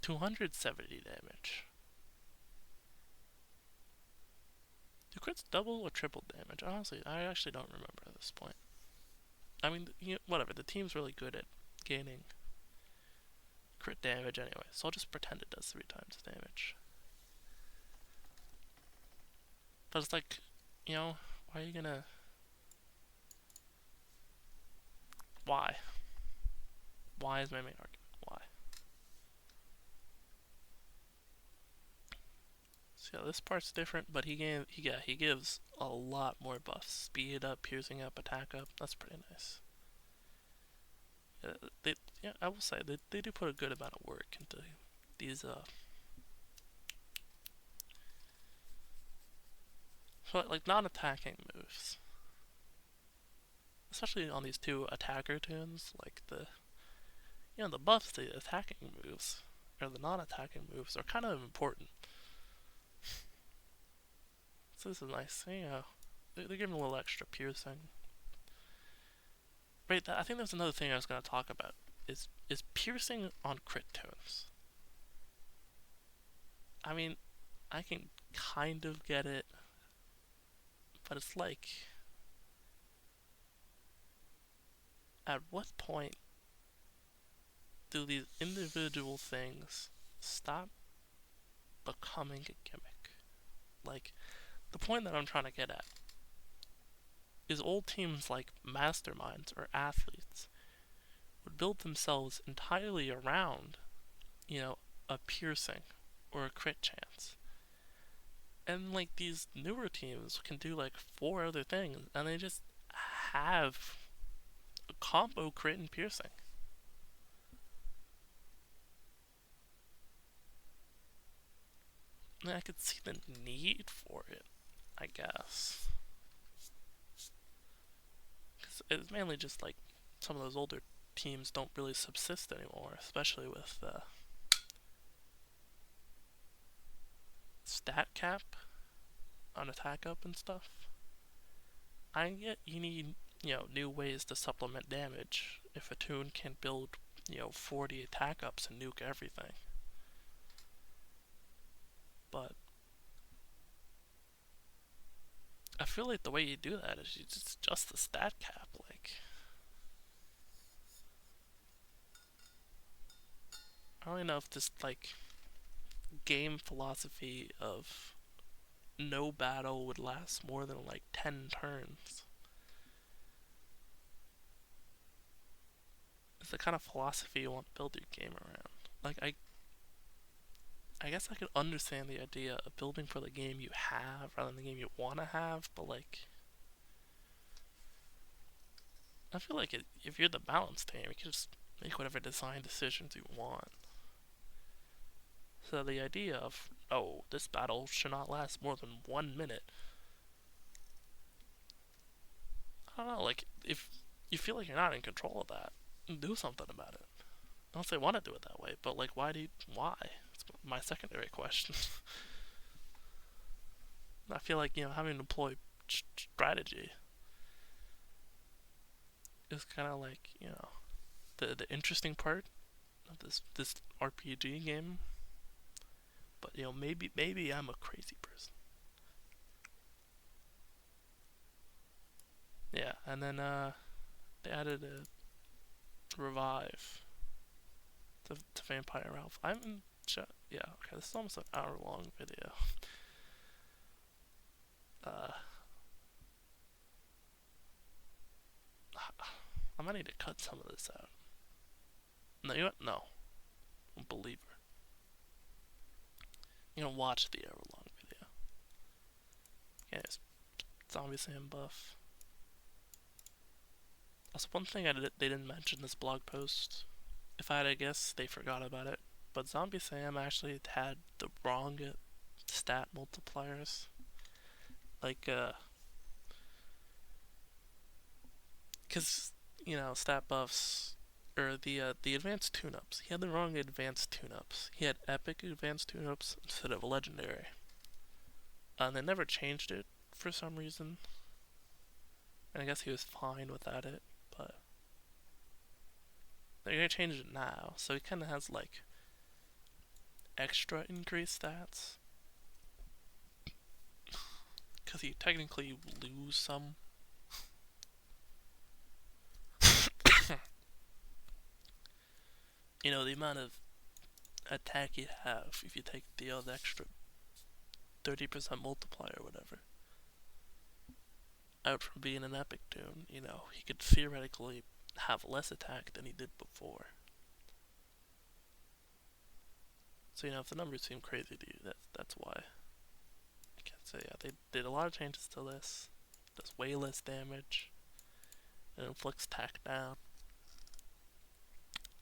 270 damage. Do crits double or triple damage? Honestly, I actually don't remember at this point. I mean, whatever. The team's really good at gaining crit damage anyway, so I'll just pretend it does 3 times the damage. But it's like, why are you gonna... Why? Why is my main argument? Why? So yeah, this part's different, but he gives a lot more buffs. Speed up, piercing up, attack up. That's pretty nice. I will say they do put a good amount of work into these like non-attacking moves, especially on these 2 attacker tunes. Like the buffs to the attacking moves or the non-attacking moves are kind of important. So this is nice. They're giving a little extra piercing. Right, I think there's another thing I was going to talk about. Is piercing on crit tunes. I mean, I can kind of get it, but it's like, at what point do these individual things stop becoming a gimmick? Like, the point that I'm trying to get at is old teams like Masterminds or Athletes would build themselves entirely around, a piercing or a crit chance. And like these newer teams can do like 4 other things, and they just have a combo crit and piercing. And I could see the need for it, I guess. Because it's mainly just like some of those older teams don't really subsist anymore, especially with stat cap on attack up and stuff. I get you need, new ways to supplement damage if a tune can build, 40 attack ups and nuke everything. But I feel like the way you do that is you just adjust the stat cap. Like, I don't really know if this like game philosophy of no battle would last more than like 10 turns. It's the kind of philosophy you want to build your game around. Like, I guess I could understand the idea of building for the game you have rather than the game you want to have, but like, I feel like if you're the balance team, you can just make whatever design decisions you want. So the idea of, this battle should not last more than 1 minute. I don't know, like, if you feel like you're not in control of that, do something about it. I don't say want to do it that way, but like, why? It's my secondary question. I feel like, having to employ strategy is kind of like, the interesting part of this RPG game. But maybe I'm a crazy person. Yeah, and then they added a revive to Vampire Ralph. Yeah, okay, this is almost an hour-long video. I might need to cut some of this out. No, you know what? No. I'm a believer. You're gonna watch the hour-long video. Anyways, Zombie Sam buff. Also, one thing they didn't mention in this blog post, if I had to guess, they forgot about it, but Zombie Sam actually had the wrong stat multipliers. Like, because, stat buffs, or the advanced tune-ups, he had the wrong advanced tune-ups. He had epic advanced tune-ups instead of legendary. And they never changed it for some reason. And I guess he was fine without it, but They're gonna change it now, so he kind of has like extra increased stats because you technically lose some. You know, the amount of attack you have if you take the other extra 30% multiplier or whatever out from being an epic tune. You know, he could theoretically have less attack than he did before. So, you know, if the numbers seem crazy to you, that's why. I can't say, yeah, they did a lot of changes to this. Does way less damage. It inflicts attack down.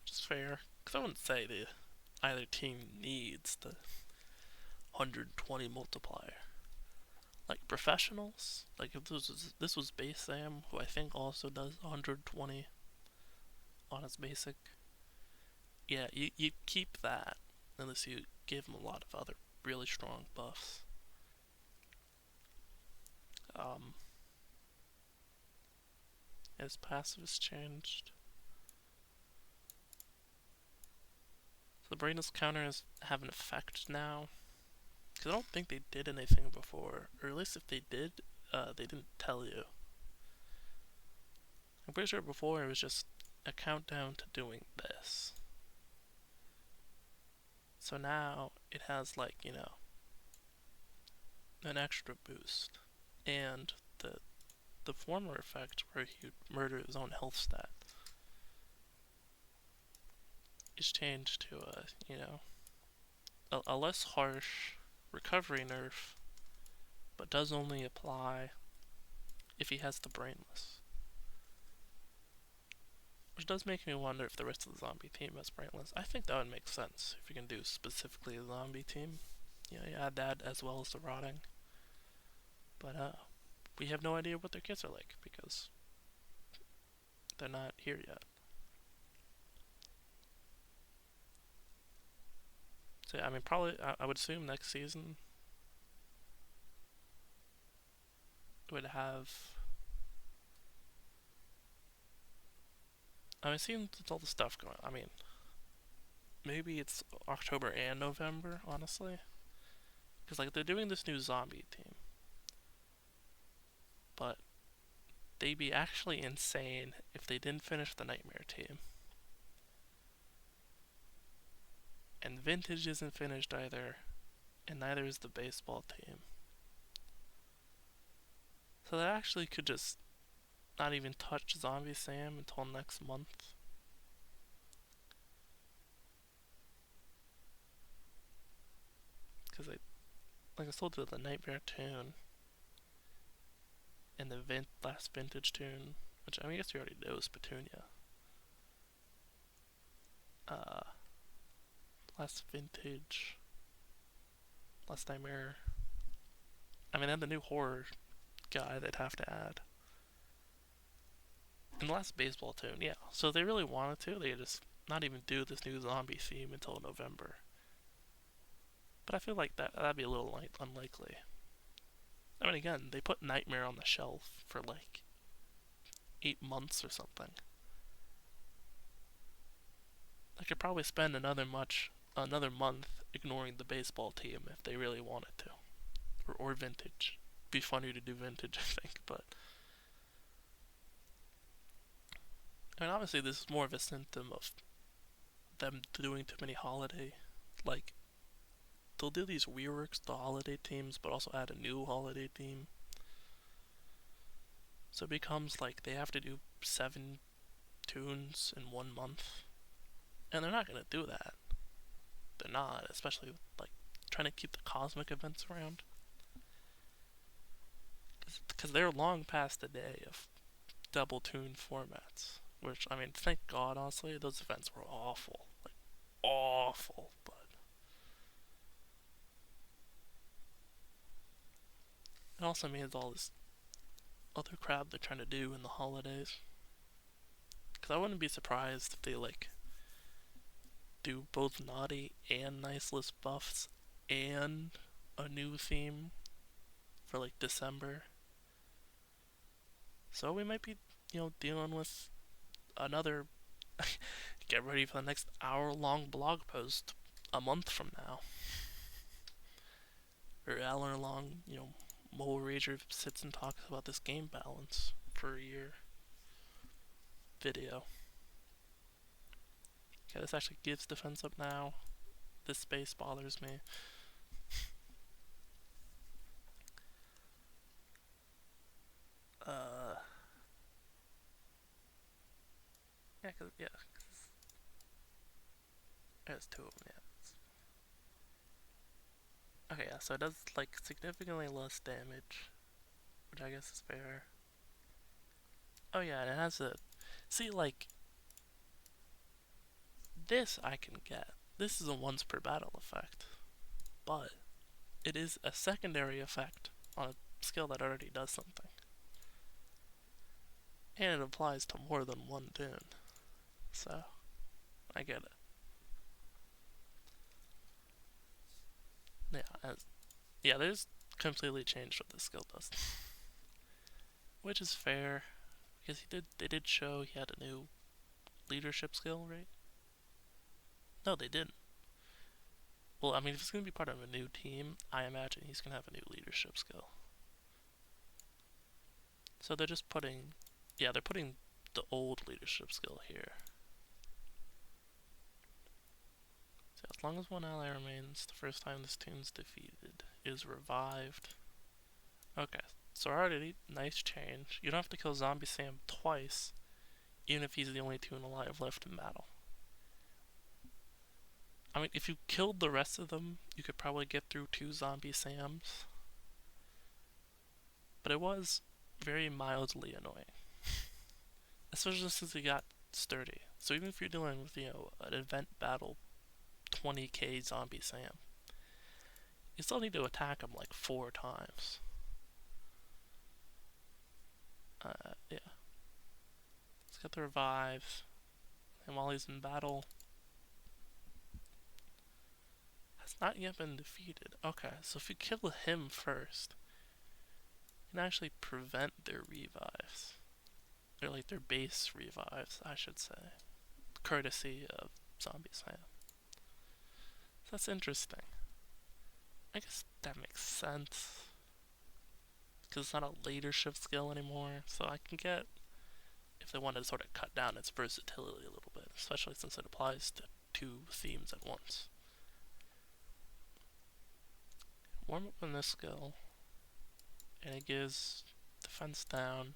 Which is fair. Because I wouldn't say either team needs the 120 multiplier. Like professionals, like if this was base Sam, who I think also does 120 on his basic, yeah, you keep that unless you give him a lot of other really strong buffs. His passive has changed. So the brightness counters have an effect now. Because I don't think they did anything before. Or at least if they did, they didn't tell you. I'm pretty sure before it was just a countdown to doing this. So now it has, like, you know, an extra boost. And the former effect where he would murder his own health stat is changed to you know, a less harsh recovery nerf, but does only apply if he has the brainless. Which does make me wonder if the rest of the zombie team has brainless. I think that would make sense if you can do specifically a zombie team. You know, you add that as well as the rotting. But we have no idea what their kits are like because they're not here yet. So yeah, I mean, probably I would assume next season would have. I mean, seeing all the stuff going. I mean, maybe it's October and November, honestly, because like they're doing this new zombie team, but they'd be actually insane if they didn't finish the nightmare team. And vintage isn't finished either, and neither is the baseball team. So they actually could just not even touch Zombie Sam until next month. Because like I told you, the Nightmare tune and the last vintage tune, which I mean, I guess you already know is Petunia. Last vintage, last Nightmare. I mean, and the new horror guy they'd have to add. And the last baseball tune, yeah. So if they really wanted to, they could just not even do this new zombie theme until November. But I feel like that'd be a little unlikely. I mean, again, they put Nightmare on the shelf for like 8 months or something. They could probably spend another month ignoring the baseball team if they really wanted to, or vintage. It'd be funny to do vintage, I think, but I mean, obviously, this is more of a symptom of them doing too many holiday. Like, they'll do these reworks to holiday teams, but also add a new holiday team. So it becomes like they have to do 7 tunes in 1 month. And they're not going to do that. They're not, especially like trying to keep the cosmic events around. Because they're long past the day of double tune formats. Which, I mean, thank God, honestly, those events were awful. Like, awful, but it also means all this other crap they're trying to do in the holidays. Because I wouldn't be surprised if they, like, do both naughty and nice list buffs and a new theme for, like, December. So we might be, you know, dealing with another get ready for the next hour-long blog post a month from now. Or hour-long, Mole Rager sits and talks about this game balance for a year video. Okay, this actually gives defense up now. This space bothers me. Yeah, there's two of them, yeah. Okay, yeah, so it does, like, significantly less damage, which I guess is fair. Oh yeah, and it has a... See, like, this I can get. This is a once per battle effect. But it is a secondary effect on a skill that already does something. And it applies to more than one tune. So, I get it. Yeah, there's completely changed what this skill does. Which is fair, because they did show he had a new leadership skill, right? No, they didn't. Well, I mean, if he's going to be part of a new team, I imagine he's going to have a new leadership skill. So they're just putting... Yeah, they're putting the old leadership skill here. So as long as one ally remains, the first time this tune's defeated is revived. Okay, so already, nice change. You don't have to kill Zombie Sam twice, even if he's the only tune alive left in battle. I mean, if you killed the rest of them, you could probably get through 2 Zombie Sams. But it was very mildly annoying. Especially since he got sturdy. So even if you're dealing with, an event battle 20k Zombie Sam, you still need to attack him like 4 times. Yeah. Let's get the revive. And while he's in battle, has not yet been defeated. Okay, so if you kill him first, you can actually prevent their revives. Or like their base revives, I should say. Courtesy of Zombie Sam. So that's interesting. I guess that makes sense. Because it's not a leadership skill anymore, so I can get if they wanted to sort of cut down its versatility a little bit, especially since it applies to 2 themes at once. Warm up on this skill, and it gives defense down,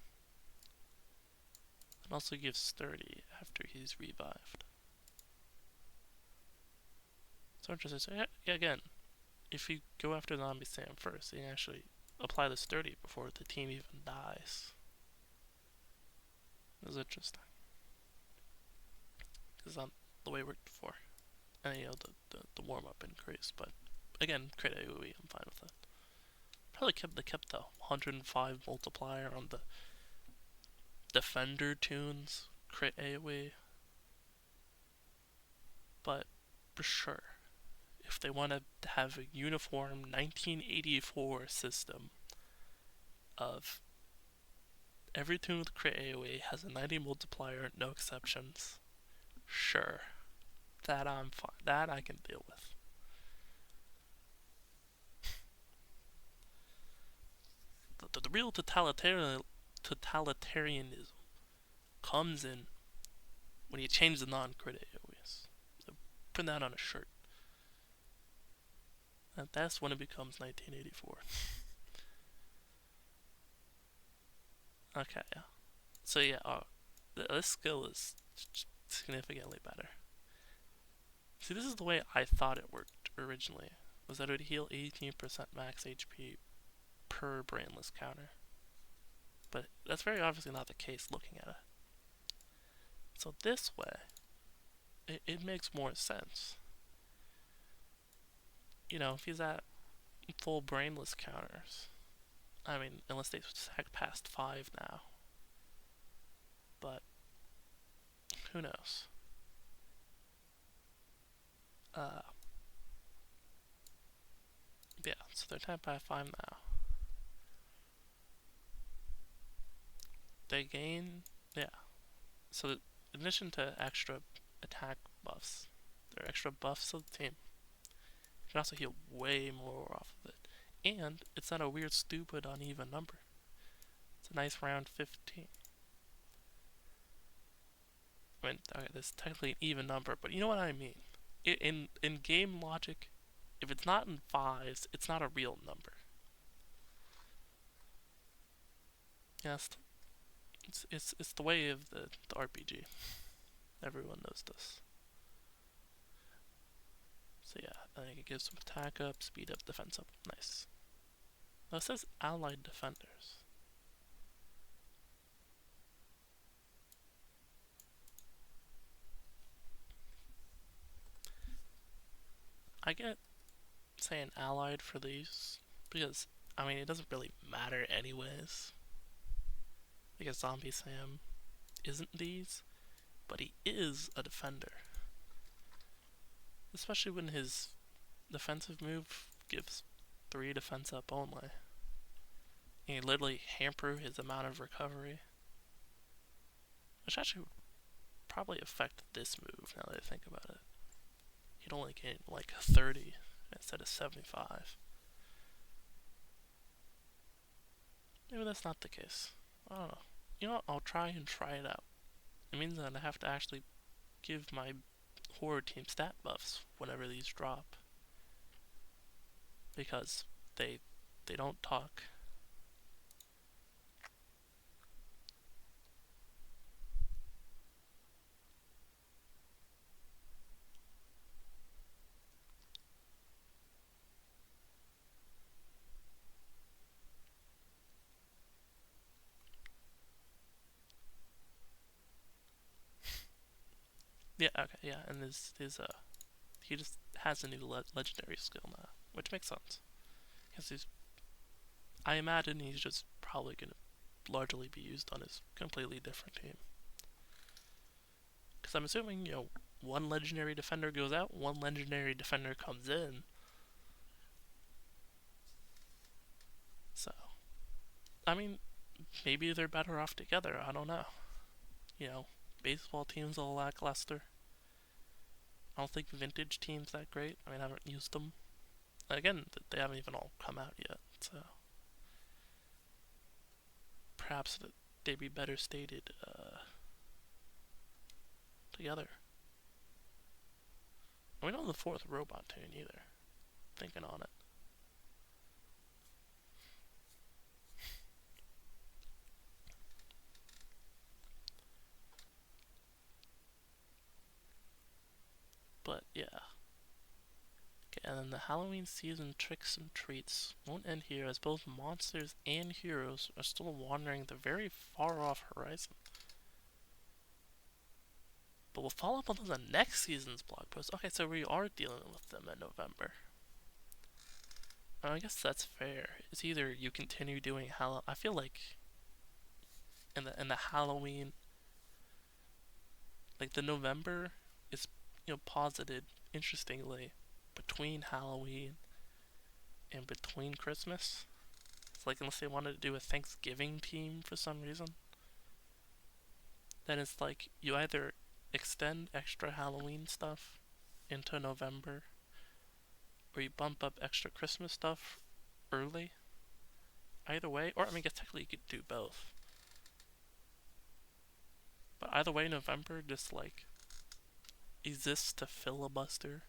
and also gives sturdy after he's revived. So interesting. So yeah, again, if you go after Zombie Sam first, you can actually apply the sturdy before the team even dies. It was interesting. Because that's the way it worked before. And the warm-up increase, but again, crit AoE, I'm fine with that. Probably kept the 105 multiplier on the Defender tunes, crit AoE. But for sure, if they want to have a uniform 1984 system of every tune with crit AoE has a 90 multiplier, no exceptions, sure. That I'm fine. That I can deal with. The real totalitarianism comes in when you change the non-crit AoEs. So put that on a shirt. And that's when it becomes 1984. Okay, yeah. So yeah, this skill is significantly better. See, this is the way I thought it worked originally. Was that it would heal 18% max HP per brainless counter. But that's very obviously not the case looking at it. So this way, it makes more sense. If he's at full brainless counters, I mean, unless they sack past 5 now. But who knows? Yeah, so they're 10 by 5 now. They gain, yeah. So in addition to extra attack buffs. They're extra buffs of the team. You can also heal way more off of it. And it's not a weird, stupid, uneven number. It's a nice round 15. I mean, okay, this is technically an even number, but you know what I mean. In game logic, if it's not in fives, it's not a real number. Yes, it's the way of the RPG. Everyone knows this. So yeah, I think it gives some attack up, speed up, defense up. Nice. Now it says allied defenders. I get saying allied for these because, I mean, it doesn't really matter anyways. Because Zombie Sam isn't these, but he is a defender. Especially when his defensive move gives 3 defense up only. And you literally hamper his amount of recovery. Which actually would probably affect this move now that I think about it. He'd only gain like 30 instead of 75. Maybe that's not the case. I don't know. You know what? I'll try it out. It means that I have to actually give my horror team stat buffs whenever these drop. Because they don't talk. Yeah, okay, yeah, and he just has a new legendary skill now, which makes sense. Because I imagine he's just probably gonna largely be used on his completely different team. Because I'm assuming, one legendary defender goes out, one legendary defender comes in. So, I mean, maybe they're better off together, I don't know. Baseball teams are lackluster. I don't think vintage teams that great. I mean, I haven't used them. Again, they haven't even all come out yet, so perhaps they'd be better stated together. And we don't have the 4th robot tune either. Thinking on it. But yeah. Okay, and then the Halloween season tricks and treats won't end here, as both monsters and heroes are still wandering the very far off horizon. But we'll follow up on those in next season's blog post. Okay, so we are dealing with them in November. I guess that's fair. It's either you continue doing I feel like in the Halloween, like the November is posited interestingly between Halloween and between Christmas. It's like unless they wanted to do a Thanksgiving team for some reason, then it's like you either extend extra Halloween stuff into November, or you bump up extra Christmas stuff early. Either way, or I mean, I guess technically you could do both. But either way, November just like exists to filibuster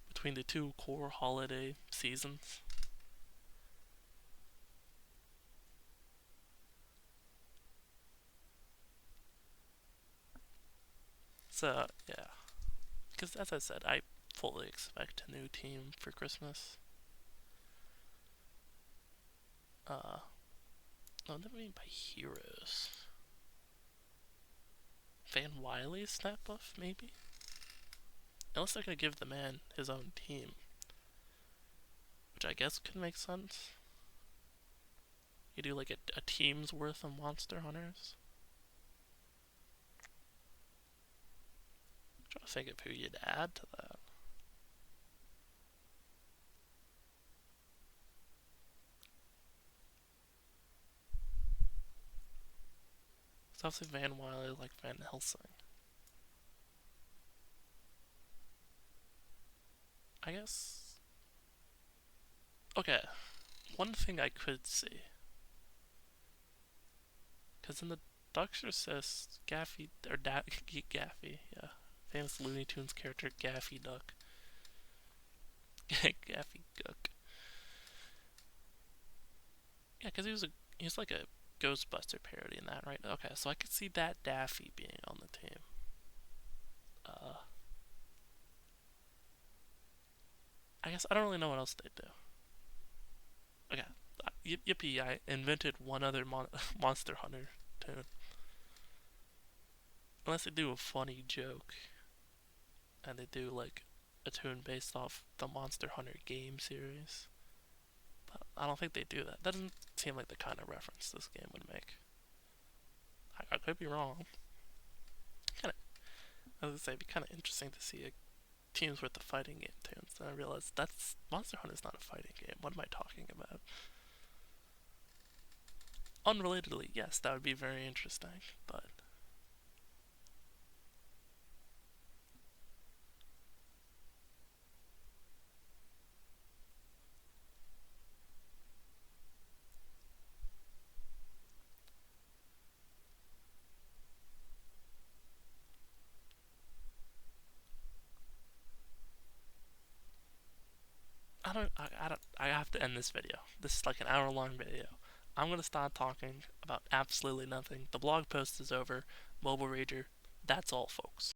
between the 2 core holiday seasons. So yeah, because as I said, I fully expect a new team for Christmas. What do I mean by heroes? Van Wiley's snap buff, maybe? Unless they're gonna give the man his own team, which I guess could make sense. You do like a team's worth of monster hunters. I'm trying to think of who you'd add to that. It's obviously Van Wiley like Van Helsing. I guess. Okay, one thing I could see, because in the Duckstercist, Gaffy or Gaffy, yeah, famous Looney Tunes character Gaffy Duck, Gaffy Duck. Yeah, because he was like a Ghostbuster parody in that, right? Okay, so I could see that Daffy being on the team. Uh, I guess I don't really know what else they do. Okay, yippee! I invented one other Monster Hunter tune. Unless they do a funny joke and they do like a tune based off the Monster Hunter game series. But I don't think they do that. That doesn't seem like the kind of reference this game would make. I could be wrong. Kind of, I was gonna say, it'd be kind of interesting to see a teams with the fighting game tunes. And I realized that's Monster Hunter is not a fighting game. What am I talking about? Unrelatedly, yes, that would be very interesting, but I have to end this video. This is like an hour-long video. I'm gonna stop talking about absolutely nothing. The blog post is over. Mobile Rager. That's all, folks.